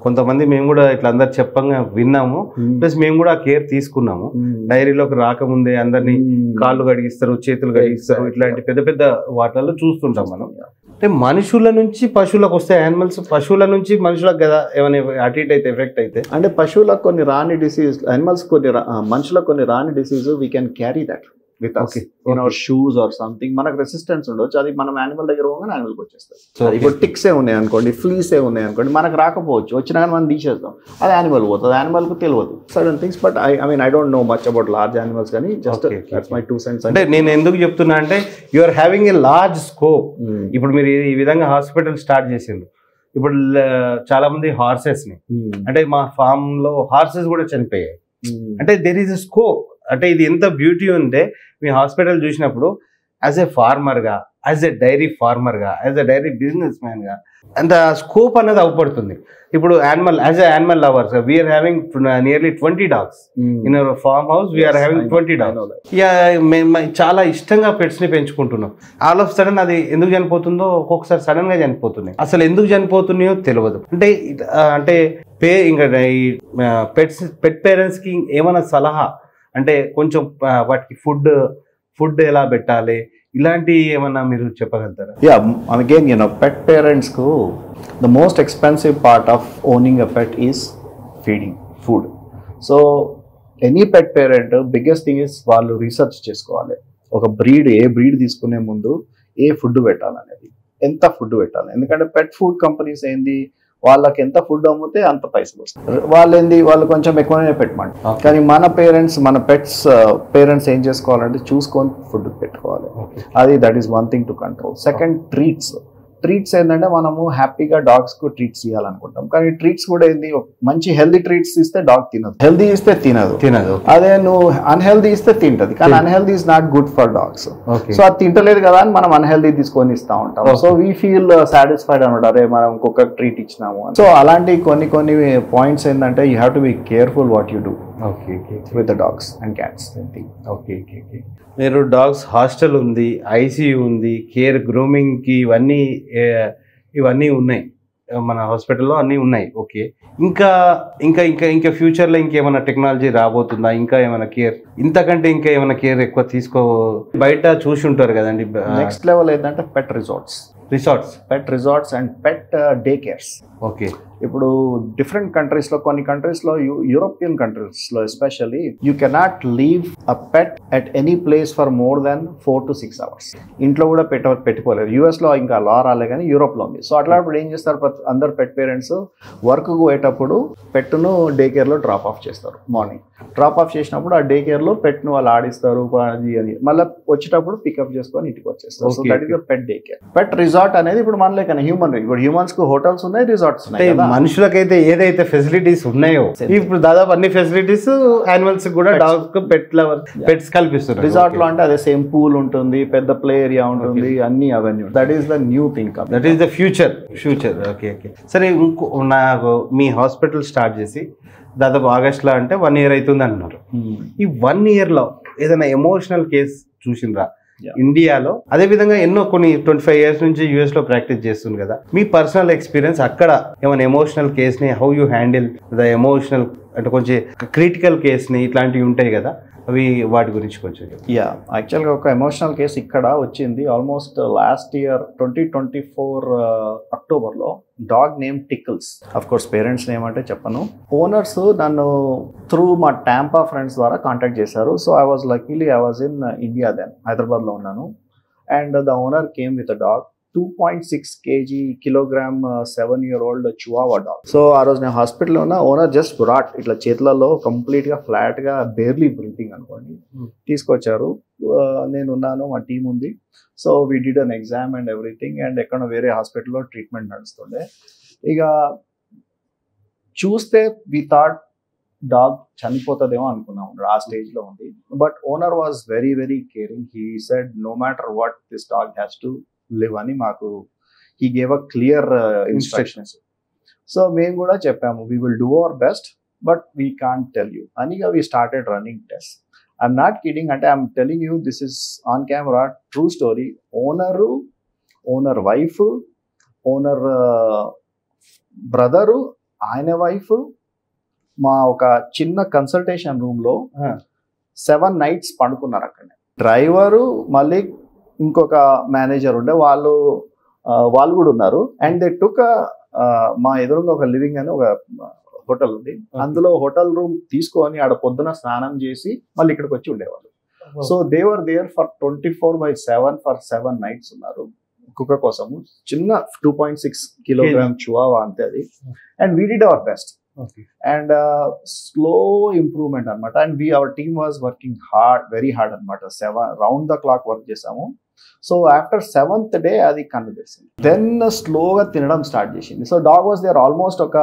కొంతమంది మేము కూడా ఇట్లా అందరు చెప్పంగా విన్నాము, ప్లస్ మేము కూడా కేర్ తీసుకున్నాము. డైరీలోకి రాకముందే అందరినీ కాళ్ళు కడిగిస్తారు, చేతులు కడిగిస్తారు, ఇట్లాంటి పెద్ద పెద్ద వాటిల్లో చూస్తుంటాం మనం. అంటే మనుషుల నుంచి పశువులకు వస్తే యానిమల్స్, పశువుల నుంచి మనుషులకు కదా ఏమైనా అటు ఇటు అయితే ఎఫెక్ట్ అయితే. అంటే పశువులకు కొన్ని రాని డిసీజ్, యానిమల్స్ కొన్ని మనుషులకు కొన్ని రాని disease we can carry that with us in our shoes or something. మనకు రెసిస్టెన్స్ ఉండొచ్చు, అది మనం యానిమల్ దగ్గర పోగానే యానిమల్కి వచ్చేస్తుంది. ఇప్పుడు టిక్స్ ఏ ఉన్నాయి అనుకోండి, ఫ్లీస్ ఏ ఉన్నాయి అనుకోండి, మనకు రాకపోవచ్చు, వచ్చినా కానీ మనం తీసేస్తాం, అది యానిమల్ పోతుంది, యానిమల్కు తెలియదు sudden things. But I mean I don't know much about large animals, కానీ జస్ట్ దట్స్ మై 2 cents. అంటే నేను ఎందుకు చెప్తున్నా అంటే you are having a large scope. ఇప్పుడు మీరు ఈ విధంగా హాస్పిటల్ స్టార్ట్ చేసిండ్రు. ఇప్పుడు చాలా మంది హార్సెస్ ని, అంటే మా ఫామ్ లో హార్సెస్ కూడా చనిపోయాయి. అంటే దెర్ ఈస్ ఎ స్కోప్. అంటే ఇది ఎంత బ్యూటీ ఉంటే మీ హాస్పిటల్ చూసినప్పుడు యాజ్ ఎ ఫార్మర్గా, యాజ్ ఎ డైరీ ఫార్మర్గా, యాజ్ ఎ డైరీ బిజినెస్ మ్యాన్గా అంత స్కోప్ అనేది అవపడుతుంది. ఇప్పుడు as a animal lovers we're having nearly 20 dogs in our farm house. We're having 20 dogs. మేము చాలా ఇష్టంగా పెట్స్ ని పెంచుకుంటున్నాం. ఆల్ ఆఫ్ సడన్ అది ఎందుకు చనిపోతుందో ఒక్కొక్కసారి సడన్ గా చనిపోతున్నాయి. అసలు ఎందుకు చనిపోతున్నాయో తెలియదు. అంటే ఇంకా ఈ పెట్ పేరెంట్స్ కి ఏమైనా సలహా అంటే కొంచెం వాటికి ఫుడ్ ఎలా పెట్టాలి ఇలాంటి ఏమన్నా మీరు చెప్పగలుగుతారా? అగైన్ పెట్ పేరెంట్స్ కు the most expensive part of owning a pet is feeding, food. So any pet parent biggest thing is వాళ్ళు రీసెర్చ్ చేసుకోవాలి. ఒక ఏ బ్రీడ్ తీసుకునే ముందు ఏ ఫుడ్ పెట్టాలనేది, ఎంత ఫుడ్ పెట్టాలి. ఎందుకంటే పెట్ ఫుడ్ కంపెనీస్ ఏంది, వాళ్ళకి ఎంత ఫుడ్ అమ్మితే అంత పైసలు వస్తాయి. వాళ్ళు కొంచెం ఎక్కువనే పెట్టమంటారు. కానీ మన పెట్స్ పేరెంట్స్ ఏం చేసుకోవాలంటే చూసుకొని ఫుడ్ పెట్టుకోవాలి. అది that is one thing to control. Second, treats ఏంటంటే మనము హ్యాపీగా డాగ్స్ కు ట్రీట్స్ ఇవ్వాలనుకుంటాం, కానీ ట్రీట్స్ కూడా ఏంది, మంచి హెల్దీ ట్రీట్స్ ఇస్తే డాగ్ తినదు, హెల్దీ ఇస్తే తినదు. అదే నువ్వు అన్హెల్దీ ఇస్తే తింటది, కానీ unhealthy is not good for dogs. So అది తింటలేదు కదా అని మనం అన్హెల్దీ తీసుకొని ఇస్తా ఉంటాం. సో వీ ఫీల్ సాటిస్ఫైడ్ అనమాట, అరే మనం ఇంకొక ట్రీట్ ఇచ్చినాము. సో అలాంటి కొన్ని పాయింట్స్ ఏంటంటే you have to be careful what you do with the dogs and cats. Okay. మీరు డాగ్స్ హాస్టల్ ఉంది, ఐసీయూ ఉంది, కేర్ గ్రూమింగ్ కి ఇవన్నీ ఉన్నాయి మన హాస్పిటల్లో, అన్నీ ఉన్నాయి. ఓకే, ఇంకా ఫ్యూచర్లో ఇంకేమైనా టెక్నాలజీ రాబోతుందా? ఇంకా ఏమైనా కేర్ ఇంతకంటే ఇంకా ఏమైనా కేర్ ఎక్కువ బయట చూసి ఉంటారు కదండి. నెక్స్ట్ లెవెల్ ఏంటంటే pet resorts. Resorts and pet day cares. Okay. ఇప్పుడు డిఫరెంట్ కంట్రీస్లో, కొన్ని కంట్రీస్లో, యూరోపియన్ కంట్రీస్లో especially, you cannot leave a pet at any place for more than 4 to 6 hours. ఇంట్లో కూడా పెట్టుకోలేరు. యూఎస్లో ఇంకా లా రాలే కానీ యూరోప్లో ఉంది. సో అట్లాంటప్పుడు ఏం చేస్తారు, అందరు పెట్ పేరెంట్స్ వర్క్ పోయేటప్పుడు పెట్టును డే కేర్లో డ్రాప్ ఆఫ్ చేస్తారు. మార్నింగ్ డ్రాప్ ఆఫ్ చేసినప్పుడు ఆ డే కేర్లో పెట్ను వాళ్ళు ఆడిస్తారు అది అని, మళ్ళీ వచ్చేటప్పుడు పికప్ చేసుకొని ఇంటికి వచ్చేస్తారు. So that is the pet day care. Pet resort అనేది ఇప్పుడు మన లేక హ్యూమన్, ఇప్పుడు హ్యూమన్స్ కు హోటల్స్ ఉన్నాయి, రిసార్ట్స్ ఉన్నాయి. మనుషులకైతే ఏదైతే ఫెసిలిటీస్ ఉన్నాయో ఇప్పుడు దాదాపు అన్ని ఫెసిలిటీస్ యానిమల్స్ కూడా డాగ్స్ పెట్స్ కల్పిస్తారు. రిసార్ట్ లో అంటే అదే సేమ్ పూల్ ఉంటుంది, పెద్ద ప్లే ఏరియా ఉంటుంది, అన్ని అవన్నీ. That is the new thing, that is the future. Okay. సరే, నాకు మీ హాస్పిటల్ స్టార్ట్ చేసి దాదాపు ఆగస్ట్లో అంటే 1 year అవుతుంది అంటున్నారు. ఈ 1 yearలో ఏదైనా ఎమోషనల్ కేసు చూసిండ్రా ఇండియాలో? అదే విధంగా ఎన్నో కొన్ని 25 years నుంచి US లో ప్రాక్టీస్ చేస్తుంది కదా, మీ పర్సనల్ ఎక్స్పీరియన్స్ అక్కడ ఏమైనా ఎమోషనల్ కేసుని how you handle the emotional, అంటే కొంచెం క్రిటికల్ కేసుని ఇట్లాంటివి ఉంటాయి కదా, అవి వాటి గురించి కొంచెం. యాక్చువల్గా ఒక ఎమోషనల్ కేసు ఇక్కడ వచ్చింది ఆల్మోస్ట్ లాస్ట్ ఇయర్ 2024 అక్టోబర్లో. Dog name Tickles. Of course parents name అంటే చెప్పను. ఓనర్స్ నన్ను త్రూ మా టాంపా ఫ్రెండ్స్ ద్వారా కాంటాక్ట్ చేశారు. So I was in India then, హైదరాబాద్లో ఉన్నాను. And the owner came with a dog, 2.6 kilogram 7-year-old chihuahua dog. So ఆ రోజు నేను హాస్పిటల్లో ఉన్న, ఓనర్ జస్ట్ బ్రాట్ ఇట్లా చేతులలో కంప్లీట్గా ఫ్లాట్గా బేర్లీ బ్రీతింగ్ అనుకోండి తీసుకొచ్చారు. నేను ఉన్నాను, మా టీం ఉంది. So we did an exam and everything. And ఎక్కడ వేరే హాస్పిటల్లో ట్రీట్మెంట్ నడుస్తుండే. ఇక చూస్తే వి థాట్ డాగ్ చనిపోతుందేమో అనుకున్నాం, ఆ స్టేజ్లో ఉంది. But owner was very very caring. He said no matter what this dog has to live అని మాకు he gave a clear instructions. So మేము కూడా చెప్పాము, we will do our best but we can't tell you అని. We started running test. I'm not kidding, అంటే I'm telling you, this is on camera, true story. Owner wife, owner brother, ఆయన వైఫ్, మా ఒక చిన్న కన్సల్టేషన్ రూమ్లో 7 nights పండుకున్నారు అక్కడనే. డ్రైవరు, మళ్ళీ ఇంకొక మేనేజర్ ఉండే, వాళ్ళు కూడా ఉన్నారు. అండ్ దే టుక్ మా ఎదురుగా ఒక లివింగ్ అని ఒక హోటల్ ఉంది, అందులో హోటల్ రూమ్ తీసుకొని ఆడ పొద్దున స్నానం చేసి మళ్ళీ ఇక్కడికి వచ్చి ఉండేవాళ్ళు. So they were there for 24/7 for 7 nights ఉన్నారు కుక్క కోసము. చిన్న 2.6 kilogram చివావా అంతే అది. And we did our best. And slow improvement అనమాట. And our team was working hard, very hard అనమాట. 7 round the clock వర్క్ చేసాము. సో ఆఫ్టర్ 7th day అది కన్ను తెరిసింది. దెన్ స్లోగా తినడం స్టార్ట్ చేసింది. So dog was there almost ఒక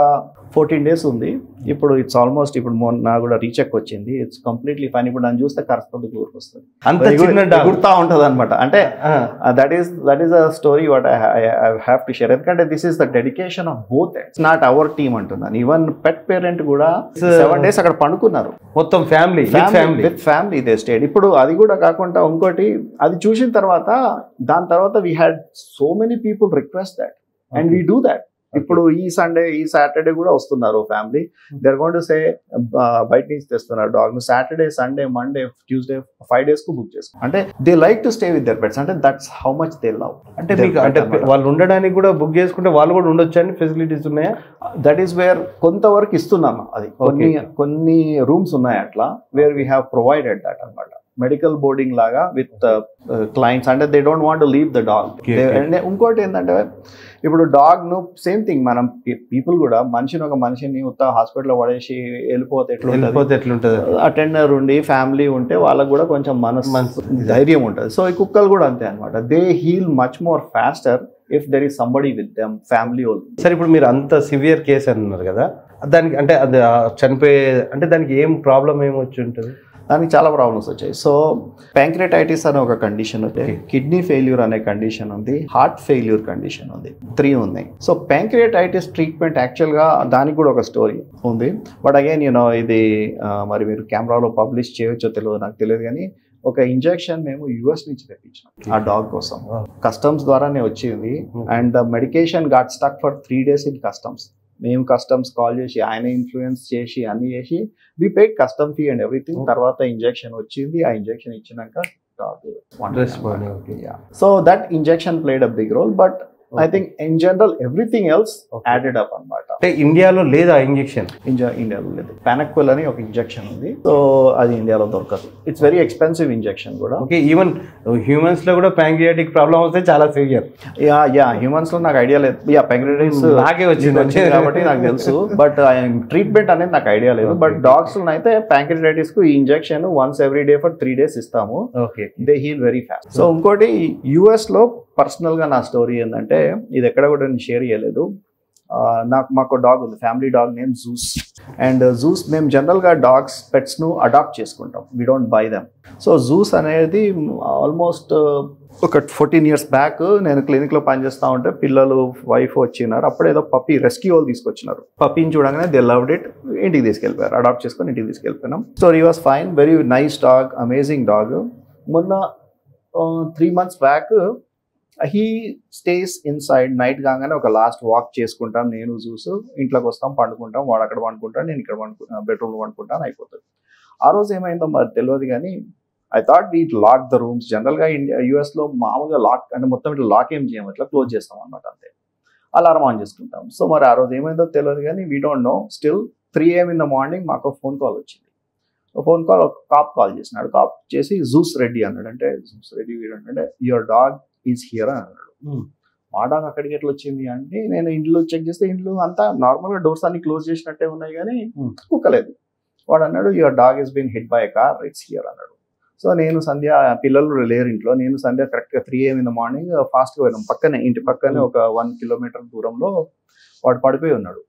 14 days ఉంది. ఇప్పుడు ఇట్స్ ఆల్మోస్ట్, ఇప్పుడు మొన్న కూడా రీచెక్ వచ్చింది. It's completely fine. ఇప్పుడు నన్ను చూస్తే కరెక్ట్ ఊరికి వస్తుంది, గుర్తా ఉంటుంది అనమాట. అంటే that is a story what I have to share. ఎందుకంటే this is the dedication of both ends, not our team అంటున్నాను. ఈవెన్ పెట్ పేరెంట్ కూడా 7 days అక్కడ పండుకున్నారు, మొత్తం family with family they stayed. ఇప్పుడు అది కూడా కాకుండా ఇంకోటి, అది చూసిన తర్వాత దాని తర్వాత we had so many people request that and we do that. ఇప్పుడు ఈ సండే, ఈ సాటర్డే కూడా వస్తున్నారు family. They are going to say బయట నుంచి తెస్తున్నారు డాగ్ ను. Saturday, Sunday, Monday, Tuesday 5 days కు బుక్ చేసుకో. అంటే they like to stay with their pets. అంటే that's how much they love. అంటే మీకు అంటే వాళ్ళు ఉండడానికి కూడా బుక్ చేసుకుంటే వాళ్ళు కూడా ఉండొచ్చు అని ఫెసిలిటీస్ ఉన్నాయా? దట్ ఈస్ వేర్ కొంతవరకు ఇస్తున్నాము. అది కొన్ని రూమ్స్ ఉన్నాయి అట్లా, where we have provided that అనమాట. మెడికల్ బోర్డింగ్ లాగా విత్ క్లయింట్స్. అంటే they don't want to leave the dog. ఇంకోటి ఏంటంటే, ఇప్పుడు డాగ్ ను సేమ్ థింగ్, మనం పీపుల్ కూడా ఒక మనిషిని ఉత్త హాస్పిటల్లో పడేసి వెళ్ళిపోతే ఎట్లుంటుంది. అటెండర్ ఉండి ఫ్యామిలీ ఉంటే వాళ్ళకు కూడా కొంచెం మనసు ధైర్యం ఉంటుంది. సో ఈ కుక్కలు కూడా అంతే అనమాట. They heal much more faster if there is somebody with them, family only. సరే, ఇప్పుడు మీరు అంత సివియర్ కేసు అన్నారు కదా, దానికి అంటే అది చనిపోయే, అంటే దానికి ఏం ప్రాబ్లం ఏమొచ్చి ఉంటుంది? దానికి చాలా ప్రాబ్లమ్స్ వచ్చాయి. సో ప్యాంక్రియాటైటిస్ అనే ఒక కండిషన్ ఉంది, కిడ్నీ ఫెయిల్యూర్ అనే కండిషన్ ఉంది, హార్ట్ ఫెయిల్యూర్ కండిషన్ ఉంది, 3 ఉన్నాయి. సో ప్యాంక్రియాటైటిస్ ట్రీట్మెంట్ యాక్చువల్గా దానికి కూడా ఒక స్టోరీ ఉంది. బట్ అగైన్ ఇది మరి మీరు కెమెరాలో పబ్లిష్ చేయవచ్చో తెలియదు, నాకు తెలియదు. కానీ ఒక ఇంజెక్షన్ మేము US నుంచి తెప్పించాం ఆ డాగ్ కోసం. కస్టమ్స్ ద్వారానే వచ్చింది. And the medication got stuck for 3 days in customs. మేము కస్టమ్స్ కాల్ చేసి, ఆయన ఇన్ఫ్లుయెన్స్ చేసి, అన్ని చేసి we paid custom fee and everything. తర్వాత ఇంజెక్షన్ వచ్చింది. ఆ ఇంజెక్షన్ ఇచ్చినాక so that injection played a big role. But I think in general everything else added up అనమాట. అంటే ఇండియాలో లేదా ఇంజెక్షన్? ఇండియాలో లేదు. పానక్విల్ అని ఒక ఇంజెక్షన్ ఉంది, సో అది ఇండియాలో దొరకదు. ఇట్స్ వెరీ ఎక్స్పెన్సివ్ ఇంజెక్షన్ కూడా. ఓకే, ఈవెన్ హ్యూమన్స్ లో కూడా ప్యాంక్రియాటిక్ ప్రాబ్లమ్ వస్తే చాలా సివియర్. హ్యూమన్స్ లో నాకు ఐడియా లేదు. ప్యాంక్రియాటిస్ నాకే వచ్చింది కాబట్టి నాకు తెలుసు, బట్ ట్రీట్మెంట్ అనేది నాకు ఐడియా లేదు. బట్ డాగ్స్ అయితే ప్యాంక్రియాటిస్ కు ఈ injection once every day for 3 days ఇస్తాము. They heal very fast. So ఇంకోటి యుఎస్ లో పర్సనల్ గా నా స్టోరీ ఏంటంటే, ఇది ఎక్కడ కూడా నేను షేర్ చేయలేదు. మాకు డాగ్ ఉంది, family dog name juice. And juice మేము జనరల్గా డాగ్స్ పెట్స్ను అడాప్ట్ చేసుకుంటాం, we don't by them. So juice అనేది ఆల్మోస్ట్ ఒక 14 years బ్యాక్ నేను క్లినిక్లో పనిచేస్తూ ఉంటే పిల్లలు వైఫ్ వచ్చినారు. అప్పుడు ఏదో పప్పీ రెస్క్యూ వాళ్ళు తీసుకొచ్చినారు. పప్పీని చూడగానే దే లవ్డ్ ఇట్, ఇంటికి తీసుకెళ్ళిపోయారు. అడాప్ట్ చేసుకొని ఇంటికి తీసుకెళ్ళిపోయినాం. So he was fine, very nice dog, amazing dog. మొన్న 3 months back he stays inside. Night కాగానే ఒక లాస్ట్ వాక్ చేసుకుంటాం, నేను చూసు ఇంట్లోకి వస్తాం, పండుకుంటాం. వాడు అక్కడ పండుకుంటాను, నేను ఇక్కడ బెడ్రూమ్లో పండుకుంటాను, అయిపోతుంది. ఆ రోజు ఏమైందో మరి తెలియదు, కానీ I thought we lock the rooms. జనరల్గా యుఎస్లో మామూలుగా లాక్ అంటే మొత్తం ఇట్లా లాక్ ఏం చేయము, ఇట్లా క్లోజ్ చేస్తాం అనమాట, అంతే. అలారం ఆన్ చేసుకుంటాం. సో మరి ఆ రోజు ఏమైందో తెలియదు, కానీ we don't know. Still 3 AM in the morning మాకు ఫోన్ కాల్ వచ్చింది. ఫోన్ కాల్ ఒక కాప్ కాల్ చేసినాడు. కాప్ చేసి జూస్ రెడ్డి అన్నాడు. అంటే జూస్ రెడ్డి అంటే యువర్ డాగ్ ఈజ్ హియర్ అని అన్నాడు. మా డాగ్ అక్కడికి ఎట్లా వచ్చింది అంటే, నేను ఇంట్లో చెక్ చేస్తే ఇంట్లో అంతా నార్మల్గా డోర్స్ అన్ని క్లోజ్ చేసినట్టే ఉన్నాయి, కానీ కుక్కలేదు. వాడు అన్నాడు your dog is been hit by a car, it's here అన్నాడు. సో నేను సంధ్య, పిల్లలు లేరు ఇంట్లో, నేను సంధ్య కరెక్ట్గా 3 AM in the morning ఫాస్ట్గా పోయినాం. పక్కనే, ఇంటి పక్కనే ఒక 1 kilometer దూరంలో వాడు పడిపోయి ఉన్నాడు.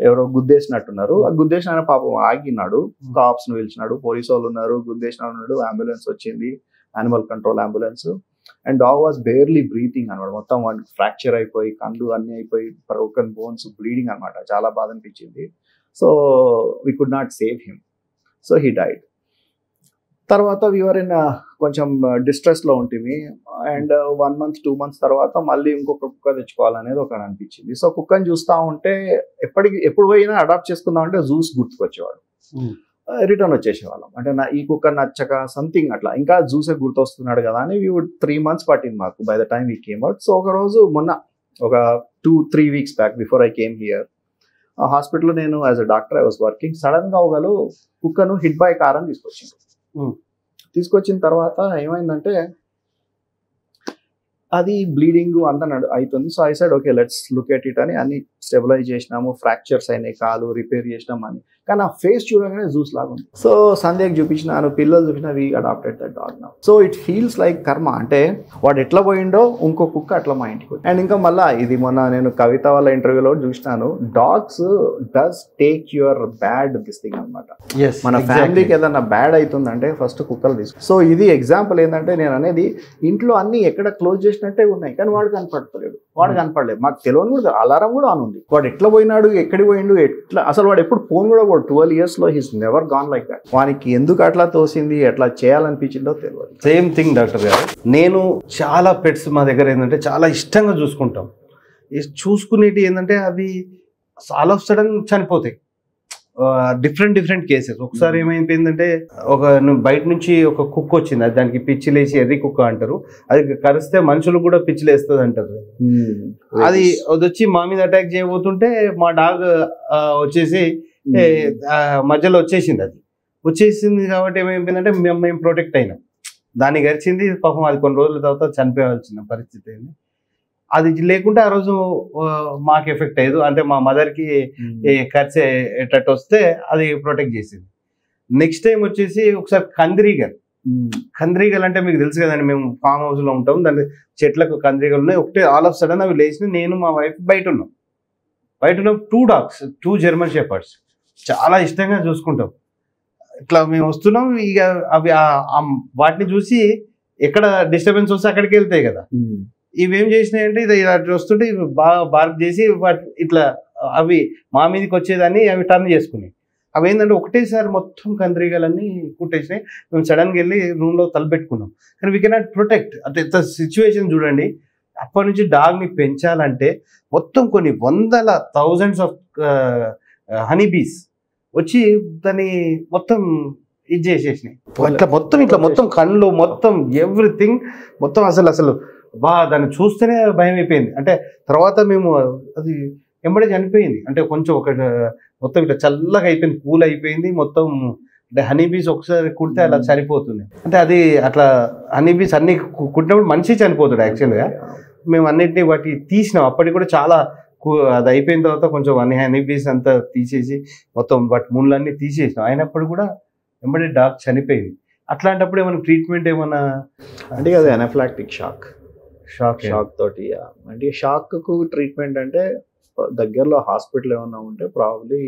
ఎవరో గుద్దేసినట్టున్నారు. ఆ గుద్దేసిన పాపం ఆగినాడు. కాప్స్ ను పిలిచినాడు, పోలీసు వాళ్ళు ఉన్నారు, గుద్దేసిన ఉన్నాడు. అంబులెన్స్ వచ్చింది, animal control ambulance. And dog was barely breathing అనమాట. మొత్తం వాడికి ఫ్రాక్చర్ అయిపోయి, కళ్ళు అన్ని అయిపోయి, బ్రోకెన్ బోన్స్, బ్లీడింగ్ అనమాట. చాలా బాధ అనిపించింది. So we could not save him, so he died. తర్వాత వీఆర్ ఇన్ కొంచెం డిస్ట్రెస్లో ఉంటుంది. అండ్ 1 month 2 months తర్వాత మళ్ళీ ఇంకొక కుక్క తెచ్చుకోవాలనేది ఒక అనిపించింది. సో కుక్కని చూస్తూ ఉంటే ఎప్పుడు పోయినా అడాప్ట్ చేసుకుందాం అంటే జూస్ గుర్తుకొచ్చేవాడు. రిటర్న్ వచ్చేసేవాళ్ళం. అంటే ఈ కుక్క నచ్చక సంథింగ్ అట్లా, ఇంకా జూసే గుర్తొస్తున్నాడు కదా అని 3 months పట్టింది మాకు by the time we came out. So ఒక రోజు మొన్న ఒక 2-3 weeks back before I came here, హాస్పిటల్లో నేను as a doctor I was working. సడన్గా ఒకళ్ళు కుక్కను హిట్ బై కార్ అని తీసుకొచ్చిండు. తీసుకొచ్చిన తర్వాత ఏమైందంటే అది బ్లీడింగ్ అంతా అవుతుంది. So I side okay let's look at it అని అన్ని స్టెబిలైజ్ చేసినాము, ఫ్రాక్చర్స్ అయినాయి, కాలు రిపేర్ చేసినాం అని. కానీ ఆ ఫేస్ చూడగానే జూస్ లాగా ఉంది. సో సంధ్యకి చూపించినాను, పిల్లలు చూపించిన, we adopted that dog now. So it feels like karma. అంటే వాడు ఎట్లా పోయిండో ఇంకో కుక్క అట్లా మా ఇంటికి. అండ్ ఇంకా మళ్ళీ ఇది మొన్న నేను కవిత వాళ్ళ ఇంటర్వ్యూలో చూసినాను, dogs does take your bad this thing అనమాట. మన ఫ్యామిలీకి ఏదైనా బ్యాడ్ అవుతుందంటే ఫస్ట్ కుక్కలు తీసుకు. సో ఇది ఎగ్జాంపుల్ ఏంటంటే నేను అనేది, ఇంట్లో అన్ని ఎక్కడ క్లోజ్ చేసినట్టే ఉన్నాయి, కానీ వాడు కనపడతలేడు. మాకు తెలియని కూడా అలారం కూడా ఆన్ ఉంది. వాడు ఎట్లా పోయినాడు, ఎక్కడికి పోయిండు, ఎట్లా అసలు వాడు ఎప్పుడు ఫోన్ కూడా 12 years లో his never gone like that. వానికి ఎందుకు అట్లా తోసింది, ఎట్లా చేయాలనిపించిందో తెలియదు. సేమ్ థింగ్ డాక్టర్ గారు. నేను చాలా పెట్స్ మా దగ్గర ఏంటంటే చాలా ఇష్టంగా చూసుకుంటాం. చూసుకునేటి ఏంటంటే అవి ఆల్ ఆఫ్ సడన్ చనిపోతాయి. Different cases. ఒకసారి ఏమైపోయిందంటే, బయట నుంచి ఒక కుక్క వచ్చింది, అది దానికి పిచ్చిలేసి ఎర్రి కుక్క అంటారు, అది కరిస్తే మనుషులు కూడా పిచ్చిలేస్తుంది అంటారు. అది వచ్చి మా మీద అటాక్ చేయబోతుంటే మా డాగ్ వచ్చేసి మధ్యలో వచ్చేసింది. అది వచ్చేసింది కాబట్టి ఏమైపోయిందంటే మేము ప్రొటెక్ట్ అయినాం. దాన్ని గరిచింది పాపం, అది కొన్ని రోజుల తర్వాత చనిపోవాల్సిన పరిస్థితి అయింది. అది లేకుంటే ఆ రోజు మాకు ఎఫెక్ట్ అయ్యేది. అంటే మా మదర్కి ఖర్చు ఎట్టట్టు వస్తే అది ప్రొటెక్ట్ చేసింది. నెక్స్ట్ టైం వచ్చేసి ఒకసారి కందిరీగలు అంటే మీకు తెలుసు కదండి, మేము ఫామ్ హౌస్లో ఉంటాం, దాని చెట్లకు కందిరీగలు ఉన్నాయి. ఒకటే ఆల్ ఆఫ్ సడన్ అవి లేచిన, నేను మా వైఫ్ బయట ఉన్నాం. 2 dogs, 2 German Shepherds, చాలా ఇష్టంగా చూసుకుంటాం. ఇట్లా మేము వస్తున్నాం, ఇక అవి వాటిని చూసి ఎక్కడ డిస్టర్బెన్స్ వస్తే అక్కడికి వెళ్తాయి కదా. ఇవేం చేసినాయంటే ఇది ఇలా వస్తుంటే బాగా బార్క్ చేసి ఇట్లా అవి మా మీదకి వచ్చేదాన్ని అవి టర్న్ చేసుకున్నాయి. అవి ఏంటంటే ఒకటేసారి మొత్తం కందిరీగలన్నీ కుట్టేసినాయి. మేము సడన్గా వెళ్ళి రూమ్లో తలపెట్టుకున్నాం. కానీ వీ కెనాట్ ప్రొటెక్ట్. అంటే సిచ్యువేషన్ చూడండి. అప్పటి నుంచి డాగ్ని పెంచాలంటే మొత్తం కొన్ని వందల థౌజండ్స్ ఆఫ్ హనీ బీస్ వచ్చి దాన్ని మొత్తం ఇది చేసేసినాయి. ఇట్లా మొత్తం కళ్ళు మొత్తం ఎవ్రీథింగ్ మొత్తం అసలు దాన్ని చూస్తేనే భయం అయిపోయింది. అంటే తర్వాత మేము అది వెంబడే చనిపోయింది. అంటే కొంచెం ఒక మొత్తం ఇట్లా చల్లగా అయిపోయింది, కూల్ అయిపోయింది మొత్తం. అంటే హనీబీస్ ఒకసారి కుడితే అలా చనిపోతుంది. అంటే అది అట్లా హనీబీస్ అన్ని కుట్టినప్పుడు మనిషి చనిపోతాడు యాక్చువల్గా. మేము అన్నింటినీ వాటి తీసినాం. అప్పటికి కూడా చాలా అది అయిపోయిన తర్వాత కొంచెం అన్ని హనీబీస్ అంతా తీసేసి మొత్తం వాటి ముళ్ళన్నీ తీసేసినాం. అయినప్పుడు కూడా వెంబడే డాగ్ చనిపోయింది. అట్లాంటప్పుడు ఏమైనా ట్రీట్మెంట్ ఏమన్నా అంటే అది అనాఫిలాక్టిక్ షాక్ తోటి. అంటే షాక్కు ట్రీట్మెంట్ అంటే దగ్గరలో హాస్పిటల్ ఏమన్నా ఉంటే probably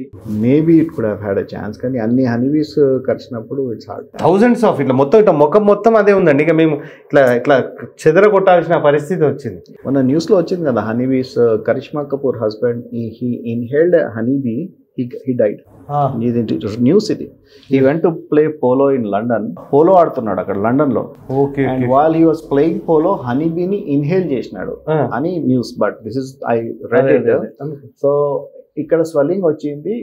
maybe it could have had a chance. కానీ అన్ని హనీబీస్ కరిచినప్పుడు ఇట్స్ హార్డ్. థౌజండ్స్ ఆఫ్ ఇట్లా మొత్తం ఇట్లా ముఖం మొత్తం అదే ఉందండి. ఇక మేము ఇట్లా ఇట్లా చెదర కొట్టాల్సిన పరిస్థితి వచ్చింది. మొన్న న్యూస్లో వచ్చింది కదా, honeybees Karisma Kapoor husband he inhaled honeybee, he died. న్యూస్ ఇది. he went to play polo in London. Polo ఆడుతున్నాడు అక్కడ లండన్ లో. And while he was playing polo, హనీబీని ఇన్హేల్ చేసినాడు అని న్యూస్. But this is I read it. So ఇక్కడ స్వెల్లింగ్ వచ్చింది,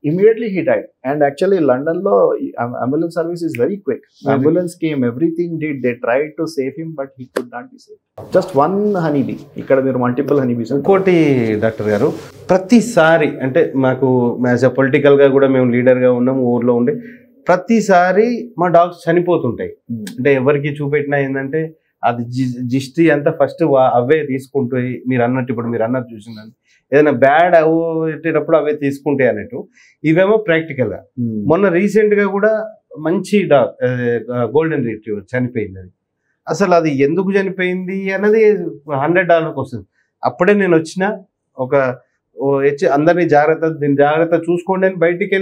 immediately he died. And actually London lo ambulance service is very quick. Ambulance came, everything did, they tried to save him but he could not be saved. Just one honeybee. ఇక్కడ మీరు మల్టిపుల్ హనీబీస్. ఇంకోటి డాక్టర్ గారు, ప్రతిసారి అంటే మాకు యాజ్ అ పొలిటికల్గా కూడా మేము లీడర్గా ఉన్నాము ఊర్లో ఉండే, ప్రతిసారి మా డాగ్స్ చనిపోతుంటాయి. అంటే ఎవరికి చూపెట్టినా ఏంటంటే అది జిస్టి అంతా ఫస్ట్ అవే తీసుకుంటాయి. మీరు అన్నట్టు ఇప్పుడు మీరు అన్నట్టు చూసిందని ఏదైనా బ్యాడ్ అవ్వేటప్పుడు అవే తీసుకుంటాయి అన్నట్టు. ఇవేమో ప్రాక్టికల్గా. మొన్న రీసెంట్గా కూడా మంచి డాగ్ గోల్డెన్ రిట్రీవర్ చనిపోయింది. అది అసలు అది ఎందుకు చనిపోయింది అన్నది $100 వస్తుంది. అప్పుడే నేను వచ్చిన ఒక అందరినీ దీని జాగ్రత్త చూసుకోండి అని బయటికి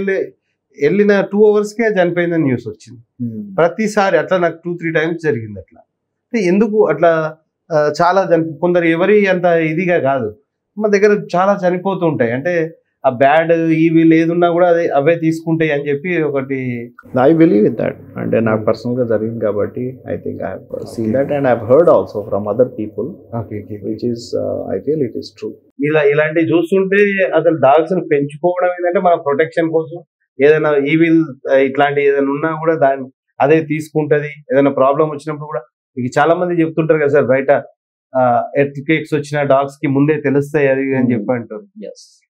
వెళ్ళిన 2 అవర్స్కే చనిపోయిందని న్యూస్ వచ్చింది. ప్రతిసారి అట్లా నాకు 2-3 టైమ్స్ జరిగింది. అట్లా ఎందుకు అట్లా చాలా కొందరు ఎవరి అంత ఇదిగా కాదు, మా దగ్గర చాలా చనిపోతూ ఉంటాయి. అంటే ఆ బ్యాడ్ ఈవిల్ ఏదున్నా కూడా అవే తీసుకుంటాయి అని చెప్పి ఒకటి. I believe in that. అంటే నాకు పర్సనల్గా జరిగింది కాబట్టి I think I have scene that and I have heard also from other people, which is I feel it is true. ఇలాంటివి చూస్తుంటే అసలు డాగ్స్ ని పెంచుకోవడం ఏంటంటే మన ప్రొటెక్షన్ కోసం. ఏదైనా ఈవిల్ ఇట్లాంటి ఏదైనా ఉన్నా కూడా దాన్ని అదే తీసుకుంటది. ఏదైనా ప్రాబ్లం వచ్చినప్పుడు కూడా మీకు చాలా మంది చెప్తుంటారు కదా సార్, బయట ఎర్త్ కేక్స్ వచ్చిన డాగ్స్ కి ముందే తెలుస్తాయి అది అని చెప్పి అంటారు.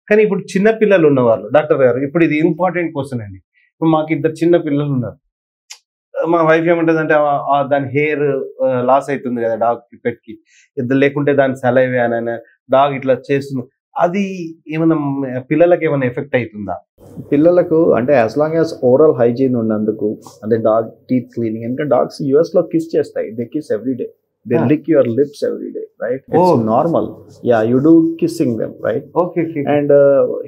కానీ ఇప్పుడు చిన్న పిల్లలు ఉన్నవాళ్ళు డాక్టర్ గారు, ఇప్పుడు ఇది ఇంపార్టెంట్ క్వశ్చన్ అండి. ఇప్పుడు మాకు 2 చిన్న పిల్లలు ఉన్నారు. మా వైఫ్ ఏమంటుంది అంటే దాని హెయిర్ లాస్ అవుతుంది కదా డాగ్ కి, పెట్ కి, లేకుంటే దాని సలైవే అని డాగ్ ఇట్లా చేస్తుంది. అది ఏమన్నా పిల్లలకి ఏమైనా ఎఫెక్ట్ అవుతుందా? పిల్లలకు అంటే as long as oral hygiene ఉన్నందుకు, అంటే డాగ్ టీత్ క్లీనింగ్. ఎందుకంటే డాగ్స్ US లో కిస్ చేస్తాయి, they kiss every day, they lick your lips every day, right? It's normal. Yeah, you do kissing them, right? Okay. And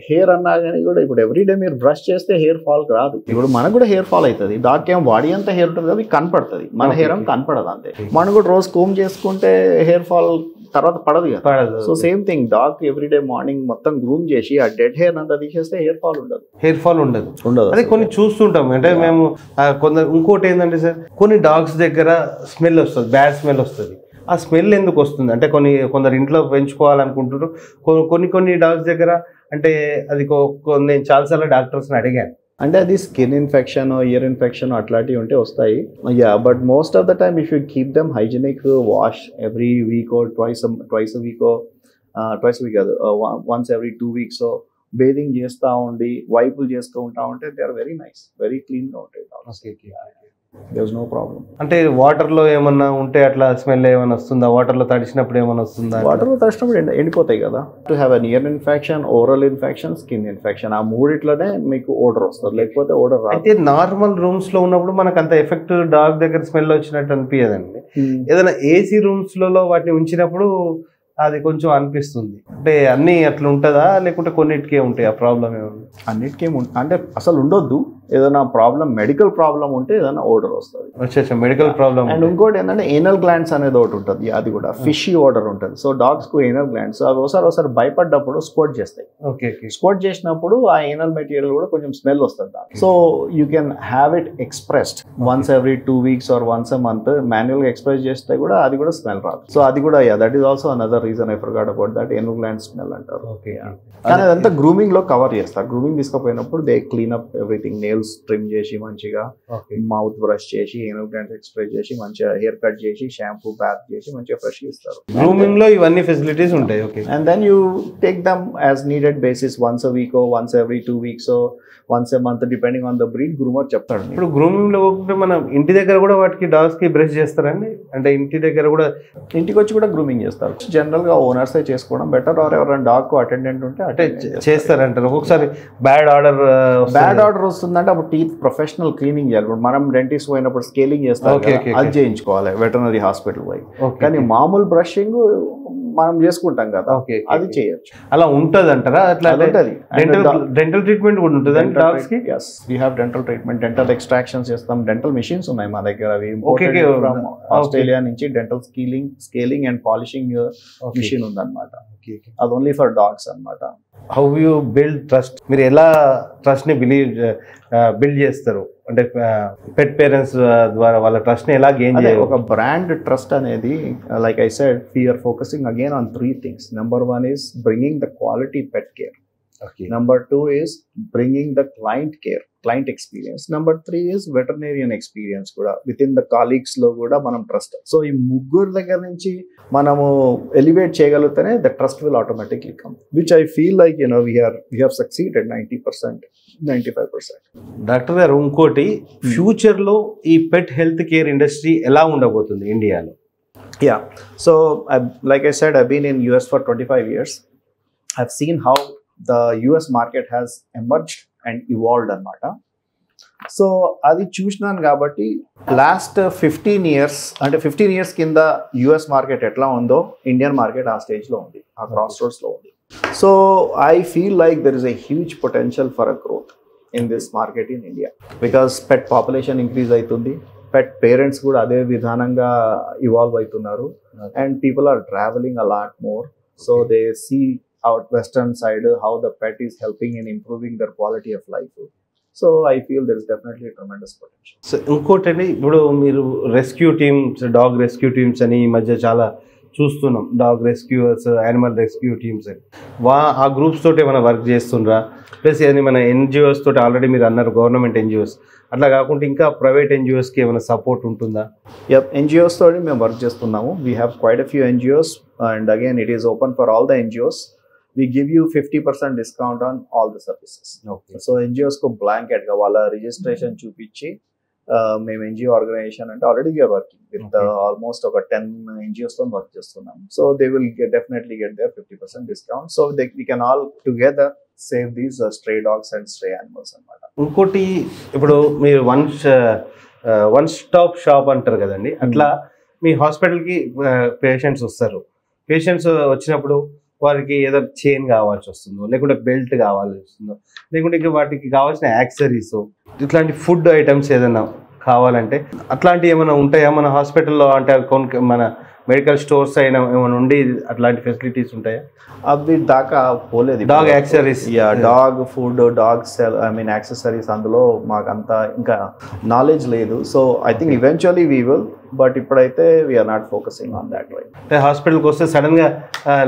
hair అన్నా కానీ కూడా ఇప్పుడు ఎవ్రీ డే మీరు బ్రష్ చేస్తే హెయిర్ ఫాల్ రాదు. ఇప్పుడు మనకు కూడా హెయిర్ ఫాల్ అవుతుంది. డాగ్ ఏం బాడీ అంతా హెయిర్ ఉంటుంది కదా, కనపడుతుంది. మన హెయిర్ ఏం కనపడదు అంతే. మనం కూడా రోజు కోమ్ చేసుకుంటే హెయిర్ ఫాల్ తర్వాత పడదు కదా. So same thing, dog every day morning మొత్తం గ్రూమ్ చేసి ఆ డెడ్ హెయిర్ అంతా తీసేస్తే హెయిర్ ఫాల్ ఉండదు. అదే కొన్ని చూస్తుంటాం. అంటే మేము కొందరు ఇంకోటి ఏంటంటే సార్, కొన్ని డాగ్స్ దగ్గర స్మెల్ వస్తుంది, బ్యాడ్ స్మెల్ వస్తుంది. ఆ స్మెల్ ఎందుకు వస్తుంది అంటే కొందరు ఇంట్లో పెంచుకోవాలనుకుంటున్నారు. కొన్ని డాగ్స్ దగ్గర అంటే అది నేను చాలాసార్లు డాక్టర్స్ని అడిగాను. అంటే అది స్కిన్ ఇన్ఫెక్షన్, ఇయర్ ఇన్ఫెక్షన్ అట్లాంటివి ఉంటే వస్తాయి. But most of the time if you keep them hygienic, wash every week or twice a week కాదు, వన్స్ ఎవ్రీ 2 weeks బేదింగ్ చేస్తూ ఉండి వైపులు చేసుకుంటా ఉంటే they are very nice, very క్లీన్గా ఉంటాయి. There's no problem. అంటే వాటర్ లో ఏమన్నా ఉంటే అట్లా స్మెల్ ఏమైనా వస్తుందా? వాటర్ లో తడిచినప్పుడు ఏమైనా వస్తుందా? వాటర్ లో తడిచినప్పుడు ఎండిపోతాయి కదా. To have an year infection, oral infection, skin infection, ఆ మూడిట్లోనే మీకు ఓడర్ వస్తుంది, లేకపోతే ఓడర్ రాదు. అయితే నార్మల్ రూమ్స్ లో ఉన్నప్పుడు మనకు అంత ఎఫెక్ట్ డాగ్ దగ్గర స్మెల్ వచ్చినట్టు అనిపించదండి. ఏదైనా ఏసీ రూమ్స్ లో వాటిని ఉంచినప్పుడు అది కొంచెం అనిపిస్తుంది. అంటే అన్ని అట్లా ఉంటుందా లేకుంటే కొన్నిటికే ఉంటాయి ఆ ప్రాబ్లం? ఏమన్నా అన్నిటికీ అంటే అసలు ఉండొద్దు. ఏదైనా ప్రాబ్లం, మెడికల్ ప్రాబ్లం ఉంటే ఏదైనా ఓడర్ వస్తుంది, మెడికల్ ప్రాబ్లం. అండ్ ఇంకోటి ఏంటంటే ఏనల్ గ్లాండ్స్ అనేది ఒకటి ఉంటుంది, అది కూడా ఫిషీ ఓడర్ ఉంటుంది. సో డాగ్స్ కు ఏనల్ గ్లాండ్స్ అవి ఒకసారి భయపడ్డప్పుడు స్క్వాట్ చేస్తాయి. స్క్వాట్ చేసినప్పుడు ఆ ఏనల్ మెటీరియల్ కూడా కొంచెం స్మెల్ వస్తుంది. So you can have it expressed once every 2 weeks or once a month. Manual గా ఎక్స్ప్రెస్ చేస్తే కూడా అది కూడా స్మెల్ రాదు. సో అది కూడా that is also another reason. I forgot about that. Anal gland smell అంటారు. కానీ అదంతా గ్రూమింగ్ లో కవర్ చేస్తారు. గ్రూమింగ్ తీసుకుపోయినప్పుడు they clean up everything, nail nails trim చేసి మంచిగా, మౌత్ బ్రష్ చేసి, ఎనోగ్రాన్స్ ఎక్స్ప్రే చేసి, మంచిగా హెయిర్ కట్ చేసి, షాంపూ బాత్ చేసి మంచిగా ఫ్రెష్ ఇస్తారు. గ్రూమింగ్ లో ఇవన్నీ ఫెసిలిటీస్ ఉంటాయి. Okay. And then you take them as needed basis, once a week, once every 2 weeks, once a month, depending on the breed groomer చెప్తాడు. ఇప్పుడు గ్రూమింగ్ లో మనం ఇంటి దగ్గర కూడా వాటికి డాగ్స్ కి బ్రష్ చేస్తారండి? అంటే ఇంటి దగ్గర కూడా ఇంటికి వచ్చి కూడా గ్రూమింగ్ చేస్తారు. జనరల్ గా ఓనర్స్ చేసుకోవడం బెటర్, ఆర్ ఎవరైనా డాగ్ కు అటెండెంట్ ఉంటే అంటే చేస్తారంటారు. ఒక్కొక్కసారి బ్యాడ్ ఆర్డర్ వస్తుందంటే అప్పుడు టీత్ ప్రొఫెషనల్ క్లీనింగ్ చేయాలి. ఇప్పుడు మనం డెంటిస్ట్ పోయినప్పుడు స్కేలింగ్ చేస్తాం, అది చేయించుకోవాలి వెటర్నరీ హాస్పిటల్ పోయి. కానీ మామూలు బ్రషింగ్ మనం చేసుకుంటాం కదా, అది చేయొచ్చు. అలా ఉంటది అంటారా? అట్లా డెంటల్ ట్రీట్మెంట్ కూడా ఉంటుంది డాగ్స్ కి? yes, we have dental treatment, dental extractions చేస్తాం. డెంటల్ మెషిన్స్ ఉన్నాయి మా దగ్గర, అవి ఫ్రమ్ ఆస్ట్రేలియా నుంచి. Dental scaling and polishing machine ఉందన్నమాట. అది ఓన్లీ ఫర్ డాగ్స్ అన్నమాట. How you build trust? మీరు ఎలా ట్రస్ట్ ని బిల్డ్ చేస్తారు? అంటే పెట్ పేరెంట్స్ ద్వారా వాళ్ళ ట్రస్ట్ ని ఎలా గెయిన్ చేయాలి? ఒక బ్రాండ్ ట్రస్ట్ అనేది, like I said, we are focusing again on 3 things. Number 1 is bringing the quality pet care. Number 2 is bringing the client experience. Number 3 is veterinarian experience కూడా విత్ ఇన్ ద కాలీగ్స్ లో కూడా మనం ట్రస్ట్. సో ఈ ముగ్గురు దగ్గర నుంచి మనము ఎలివేట్ చేయగలిగితేనే the trust will automatically come, which I feel like we have succeeded 90%, 95%. Doctor గారు, ఇంకోటి, ఫ్యూచర్ లో ఈ పెట్ హెల్త్ కేర్ ఇండస్ట్రీ ఎలా ఉండబోతుంది ఇండియాలో? Yeah, so like I said, I've been in US for 25 years. I've seen how the US market has emerged and evolved అన్నమాట. సో అది చూసినాను కాబట్టి లాస్ట్ 15 years, అంటే 15 years కింద US మార్కెట్ ఎట్లా ఉందో ఇండియన్ మార్కెట్ ఆ స్టేజ్లో ఉంది, ఆ క్రాస్ రోడ్స్లో ఉంది. So I feel like there is a huge potential for a growth in this market in India, because pet population increase అవుతుంది, పెట్ పేరెంట్స్ కూడా అదే విధానంగా ఇవాల్వ్ అవుతున్నారు, and people are travelling a lot more. So they see out western side how the pet is helping in improving their quality of life. So I feel there is definitely a tremendous potential. So ఇంకోటండి, ఇప్పుడు మీరు rescue teams, dog rescue teams అని ఈ మధ్య చాలా చూస్తున్నాం. Dog rescuers, animal rescue teams అని ఆ గ్రూప్స్ తోటి ఏమైనా వర్క్ చేస్తుండ్రా? ప్లస్ ఏమైనా ఎన్జిఓస్ తోటి, ఆల్రెడీ మీరు అన్నారు గవర్నమెంట్ ఎన్జిఓస్, అట్లా కాకుండా ఇంకా ప్రైవేట్ ఎన్జిఓస్కి ఏమైనా సపోర్ట్ ఉంటుందా? NGOs తోటి మేము వర్క్ చేస్తున్నాము. We have quite a few NGOs, and again it is open for all the NGOs. We give you 50% discount on all the services. Okay. So NGOs ko blanket ga wala registration చూపించి మేము NGO ఆర్గనైజేషన్ అంటే already we're working with almost ఒక 10 NGOs తో వర్క్ చేస్తున్నాం. So they will definitely get their 50% discount. So we can all together save these stray dogs and stray animals అన్నమాట. ఇంకోటి, ఇప్పుడు మీరు వన్ స్టాప్ షాప్ అంటారు కదండి, అట్లా మీ హాస్పిటల్కి పేషెంట్స్ వస్తారు. పేషెంట్స్ వచ్చినప్పుడు వారికి ఏదో చైన్ కావాల్సి వస్తుందో, లేకుంటే బెల్ట్ కావాల్సి వస్తుందో, లేకుంటే ఇంకా వాటికి కావాల్సిన యాక్సరీస్, ఇట్లాంటి ఫుడ్ ఐటమ్స్ ఏదైనా కావాలంటే అట్లాంటివి ఏమైనా ఉంటాయా మన హాస్పిటల్లో? అంటే మన మెడికల్ స్టోర్స్ అయినా ఏమైనా ఉండి అట్లాంటి ఫెసిలిటీస్ ఉంటాయా? అవి దాకా పోలేదు. Dog accessories, dog food, dog accessories, అందులో మాకు అంత ఇంకా నాలెడ్జ్ లేదు. So I think eventually we will, but ఇప్పుడైతే we're not focusing on that right. అంటే హాస్పిటల్కి వస్తే సడన్ గా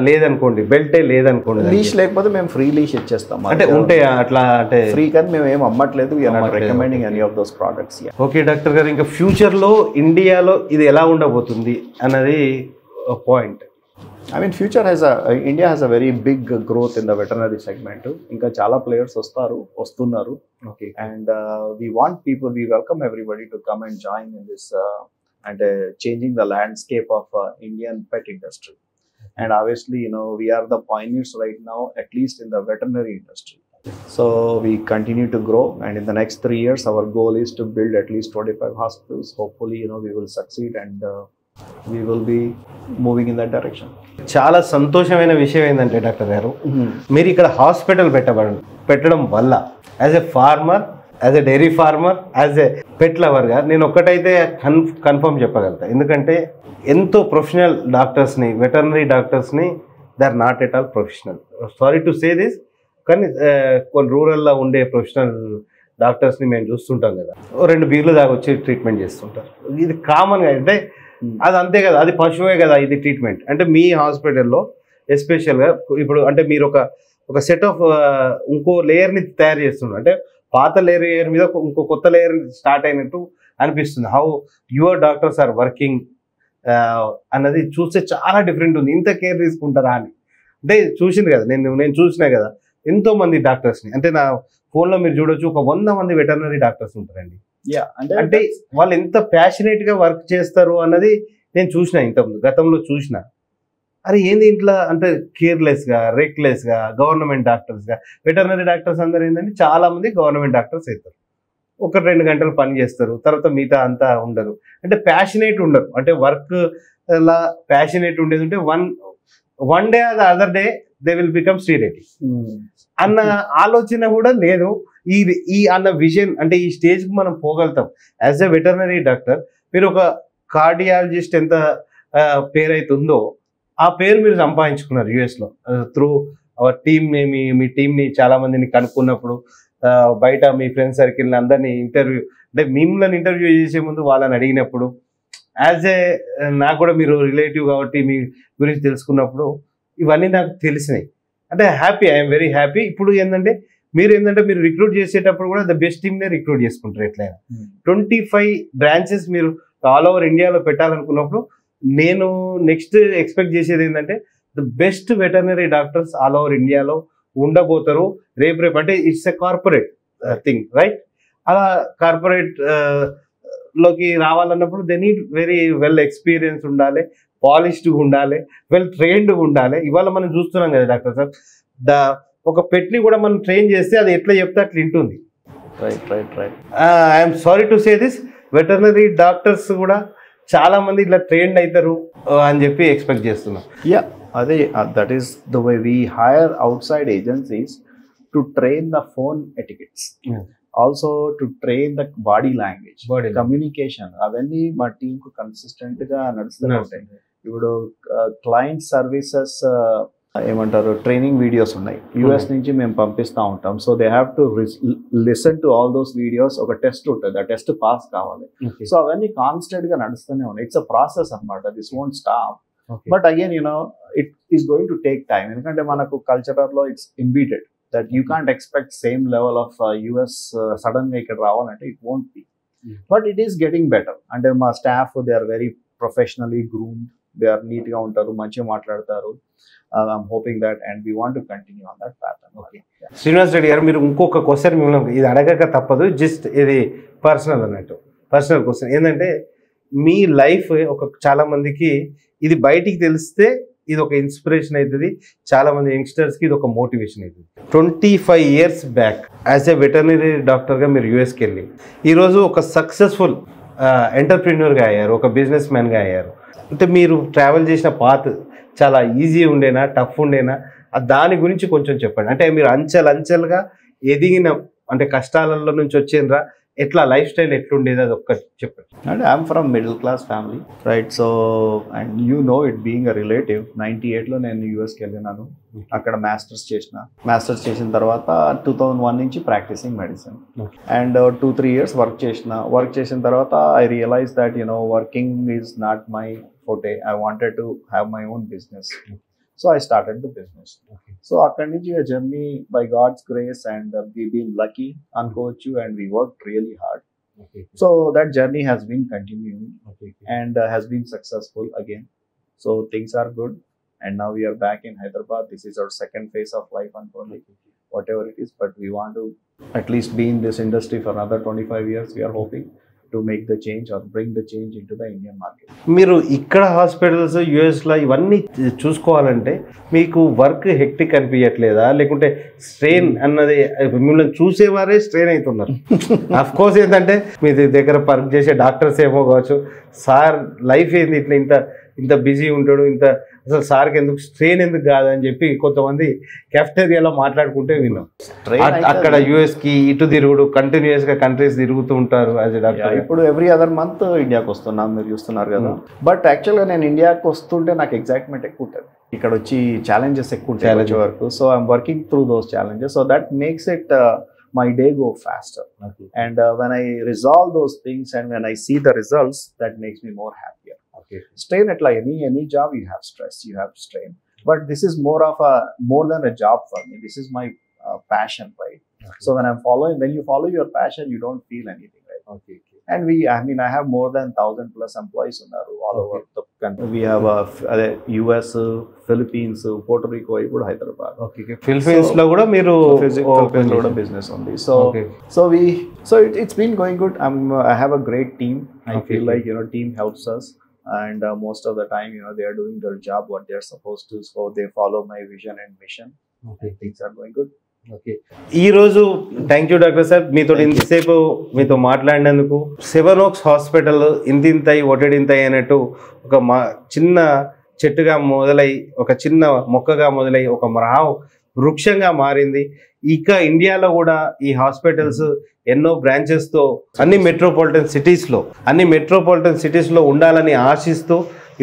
లేదనుకోండి, బెల్టే లేదనుకోండి, లీష్ లేకపోతే మేము ఫ్రీ లీష్ ఇచ్చేస్తాం. అంటే ఉంటాయా అట్లా? అంటే ఫ్రీ కానీ మేము ఏం అమ్మట్లేదు. We are not recommending any of those products. Okay doctor గారు, ఇంకా ఫ్యూచర్లో ఇండియాలో ఇది ఎలా ఉండబోతుంది అన్నది point. I mean, India has a very big growth in the veterinary segment. ఇంకా చాలా players వస్తున్నారు. Okay. And we welcome everybody to come and join in this and changing the landscape of Indian pet industry. And obviously, we are the pioneers right now, at least in the veterinary industry. So we continue to grow, and in the next 3 years, our goal is to build at least 25 hospitals. Hopefully, we will succeed, and we will be moving in that direction. చాలా సంతోషమైన విషయం ఏంటంటే డాక్టర్ గారు, మీరు ఇక్కడ హాస్పిటల్ పెట్టడం వల్ల as a farmer, as a dairy farmer, as a pet లవర్గా నేను ఒక్కటైతే కన్ఫర్మ్ చెప్పగలుగుతా. ఎందుకంటే ఎంతో ప్రొఫెషనల్ డాక్టర్స్ని, వెటర్నరీ డాక్టర్స్ని, they are not at all professional. Sorry to say this, కానీ కొన్ని రూరల్లో ఉండే ప్రొఫెషనల్ డాక్టర్స్ని మేము చూస్తుంటాం కదా, 2 బీర్లు దాకా వచ్చి ట్రీట్మెంట్ చేస్తుంటారు. ఇది కామన్గా, అంటే అది అంతే కదా, అది పశువే కదా ఇది ట్రీట్మెంట్. అంటే మీ హాస్పిటల్లో ఎస్పెషల్గా ఇప్పుడు అంటే మీరు ఒక సెట్ ఆఫ్ ఇంకో లేయర్ని తయారు చేస్తున్నారు. అంటే పాత లేయర్ మీద ఇంకో కొత్త లేయర్ స్టార్ట్ అయినట్టు అనిపిస్తుంది. How your doctors are working అన్నది చూస్తే చాలా డిఫరెంట్ ఉంది. ఇంత కేర్ తీసుకుంటారా అని అంటే చూసింది కదా, నేను చూసినా కదా ఎంతో మంది డాక్టర్స్ని. అంటే నా ఫోన్లో మీరు చూడొచ్చు, ఒక 100 మంది వెటర్నరీ డాక్టర్స్ ఉంటారండి. అంటే వాళ్ళు ఎంత ప్యాషనేట్గా వర్క్ చేస్తారు అన్నది నేను చూసిన, గతంలో చూసిన. అరే ఏంది ఇంట్లో అంటే కేర్లెస్గా, రెక్లెస్గా, గవర్నమెంట్ డాక్టర్స్గా. వెటర్నరీ డాక్టర్స్ అందరూ ఏంటంటే చాలా మంది గవర్నమెంట్ డాక్టర్స్ అవుతారు, 1-2 గంటలు పని చేస్తారు, తర్వాత మిగతా అంతా ఉండరు. అంటే ప్యాషనేట్ ఉండరు. అంటే వర్క్ లా ప్యాషనేట్ ఉండేది ఉంటే one day or the other day they will become Sri Reddy అన్న ఆలోచన కూడా లేదు. ఈ అన్న విజన్ అంటే ఈ స్టేజ్కి మనం పోగలుగుతాం యాజ్ ఎ వెటర్నరీ డాక్టర్. మీరు ఒక కార్డియాలజిస్ట్ ఎంత పేరైతుందో ఆ పేరు మీరు సంపాదించుకున్నారు యుఎస్లో త్రూ అవర్ టీమ్. మీ టీంని చాలా మందిని కనుక్కున్నప్పుడు, బయట మీ ఫ్రెండ్ సర్కిల్ని అందరినీ ఇంటర్వ్యూ అంటే మిమ్మల్ని ఇంటర్వ్యూ చేసే ముందు వాళ్ళని అడిగినప్పుడు, యాజ్ ఏ నాకు కూడా మీరు రిలేటివ్ కాబట్టి మీ గురించి తెలుసుకున్నప్పుడు ఇవన్నీ నాకు తెలిసినాయి. అంటే హ్యాపీ, ఐఎమ్ వెరీ హ్యాపీ. ఇప్పుడు ఏంటంటే మీరు రిక్రూట్ చేసేటప్పుడు కూడా ద బెస్ట్ టీమ్నే రిక్రూట్ చేసుకుంటారు. ఎట్లయినా 25 బ్రాంచెస్ మీరు ఆల్ ఓవర్ ఇండియాలో పెట్టాలనుకున్నప్పుడు నేను నెక్స్ట్ ఎక్స్పెక్ట్ చేసేది ఏంటంటే the best veterinary doctors all over ఇండియాలో ఉండబోతారు రేపు. అంటే it's a corporate thing, right? అలా కార్పొరేట్ లోకి రావాలన్నప్పుడు they need very well experience ఉండాలి, పాలిష్డ్గా ఉండాలి, వెల్ ట్రైన్డ్గా ఉండాలి. ఇవాళ మనం చూస్తున్నాం కదా డాక్టర్ సార్, ఒక పెట్ని కూడా మనం ట్రైన్ చేస్తే అది ఎట్లా చెప్తే అట్లా వింటుంది. Right. I'm sorry to say this, veterinary doctors కూడా చాలా మంది ఇట్లా ట్రైన్డ్ అవుతారు అని చెప్పి ఎక్స్పెక్ట్ చేస్తున్నాం. అదే that is the way we hire outside agencies to train the phone etiquettes, also to train the body language, communication. అవన్నీ మా టీంకు కన్సిస్టెంట్గా నడుస్తూనే ఉంటాయి. ఇప్పుడు క్లయింట్ సర్వీసెస్ ఏమంటారు ట్రైనింగ్ వీడియోస్ ఉన్నాయి, యూఎస్ నుంచి మేము పంపిస్తూ ఉంటాం. So they have to listen to all those videos. ఒక టెస్ట్ ఉంటుంది, ఆ టెస్ట్ పాస్ కావాలి. సో అవన్నీ కాన్స్టెంట్గా నడుస్తూనే ఉన్నాయి. ఇట్స్ అ ప్రాసెస్ అనమాట, this won't stop. But again it is going to take time. ఎందుకంటే మనకు కల్చరల్లో it's embedded that you can't expect same level of US సడన్గా ఇక్కడ రావాలంటే it won't be. But it is getting better. అంటే మా staff they are very professionally groomed, they are నీట్గా ఉంటారు, మంచిగా మాట్లాడతారు. I'm hoping that and we want to continue on that pattern. Okay. Srinivas Reddy గారు, మీరు ఇంకొక క్వశ్చన్ మిమ్మల్ని ఇది అడగక తప్పదు, జస్ట్ ఇది పర్సనల్ అన్నట్టు, పర్సనల్ క్వశ్చన్ ఏంటంటే మీ లైఫ్ చాలా మందికి ఇది బయటికి తెలిస్తే ఇది ఒక ఇన్స్పిరేషన్ అవుతుంది, చాలా మంది యంగ్స్టర్స్కి ఇది ఒక మోటివేషన్ అవుతుంది. 25 years back as a veterinary డాక్టర్గా మీరు యూఎస్కి వెళ్ళి ఈరోజు ఒక సక్సెస్ఫుల్ ఎంటర్ప్రీన్యూర్గా అయ్యారు, ఒక బిజినెస్ మ్యాన్గా అయ్యారు. అంటే మీరు ట్రావెల్ చేసిన పాత్ చాలా ఈజీ ఉండేనా, టఫ్ ఉండేనా, దాని గురించి కొంచెం చెప్పండి. అంటే మీరు అంచెలుగా ఎదిగిన అంటే కష్టాలలో నుంచి వచ్చిండ్రా, ఎట్లా లైఫ్ స్టైల్ ఎట్లుండేది అది ఒక్కటి చెప్పండి. అంటే I'm from middle class family, right? So and you know it being a relative, 98లో నేను యూఎస్కి వెళ్ళినాను. అక్కడ మాస్టర్స్ చేసిన తర్వాత 2001 నుంచి practising medicine and 2-3 years work చేసిన తర్వాత I realise that working is not my forte. I wanted to have my own business. So I started the business. So akkadi nunchi a journey by God's grace, and we've been lucky uncoachu, and we worked really hard. So that journey has been continuing and has been successful again. So things are good, and now we are back in Hyderabad. This is our second phase of life, unfortunately, whatever it is, but we want to at least be in this industry for another 25 years. We are hoping to make the change or bring the change into the Indian market. మీరు ఇక్కడ హాస్పిటల్స్ యుఎస్లో ఇవన్నీ చూసుకోవాలంటే మీకు వర్క్ హెక్టిక్ అనిపించట్లేదా, లేకుంటే స్ట్రెయిన్ అన్నది మిమ్మల్ని చూసేవారే స్ట్రెయిన్ అవుతున్నారు? అఫ్ కోర్స్ ఏంటంటే మీ దగ్గర వర్క్ చేసే డాక్టర్స్ ఏమో కావచ్చు, సార్ లైఫ్ ఏంది ఇట్లా ఇంత బిజీ ఉంటాడు, అసలు సార్కి ఎందుకు స్ట్రెయిన్ ఎందుకు కాదని చెప్పి కొంతమంది కెఫ్టేరియాలో మాట్లాడుకుంటే విన్నాం. అక్కడ యుఎస్కి ఇటు తిరుగుడు, కంటిన్యూస్గా కంట్రీస్ తిరుగుతూ ఉంటారు యాజ్ ఎ డాక్టర్. ఇప్పుడు ఎవ్రీ అదర్ మంత్ ఇండియాకి వస్తున్నాం, మీరు చూస్తున్నారు కదా. బట్ యాక్చువల్గా నేను ఇండియాకి వస్తుంటే నాకు ఎగ్జైట్మెంట్ ఎక్కువ ఉంటుంది, ఇక్కడ వచ్చి ఛాలెంజెస్ ఎక్కువ ఉంటాయి వరకు. So I'm working through those challenges, so that makes it my day go faster. And when I resolve those things and when I see the results, that makes me more happier. Strain at like any job, you have stress, you have strain, but this is more than a job for me. This is my passion, right? So when you follow your passion, you don't feel anything, right? Okay. And I have more than 1,000 plus employees all over the country. We have US, Philippines, Puerto Rico, ఇప్పుడు Hyderabad. Okay. Philippines లో కూడా మీరు Philippines లో కూడా business ఉంది. So it's been going good. I have a great team. I feel like team helps us, and most of the time they are doing their job what they are supposed to, so they follow my vision and mission. Okay. Things are going good. Okay, ఈరోజు థ్యాంక్ యూ డాక్టర్ సార్, మీతో ఇంతసేపు మీతో మాట్లాడినందుకు. సెవెన్ ఓక్స్ హాస్పిటల్ ఇంతింతయి ఒటడింతయి అన్నట్టు ఒక చిన్న చెట్టుగా మొదలై, ఒక చిన్న మొక్కగా మొదలై ఒక వృక్షంగా మారింది. ఇక ఇండియాలో కూడా ఈ హాస్పిటల్స్ ఎన్నో బ్రాంచెస్తో అన్ని మెట్రోపాలిటన్ సిటీస్లో ఉండాలని ఆశిస్తూ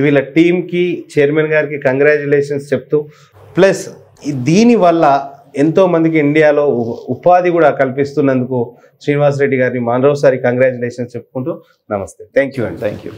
వీళ్ళ టీంకి, చైర్మన్ గారికి కంగ్రాచులేషన్స్ చెప్తూ, ప్లస్ దీనివల్ల ఎంతో మందికి ఇండియాలో ఉపాధి కూడా కల్పిస్తున్నందుకు శ్రీనివాస్ రెడ్డి గారిని మరోసారి కంగ్రాచులేషన్స్ చెప్పుకుంటూ నమస్తే. థ్యాంక్ యూ అండి. Thank you.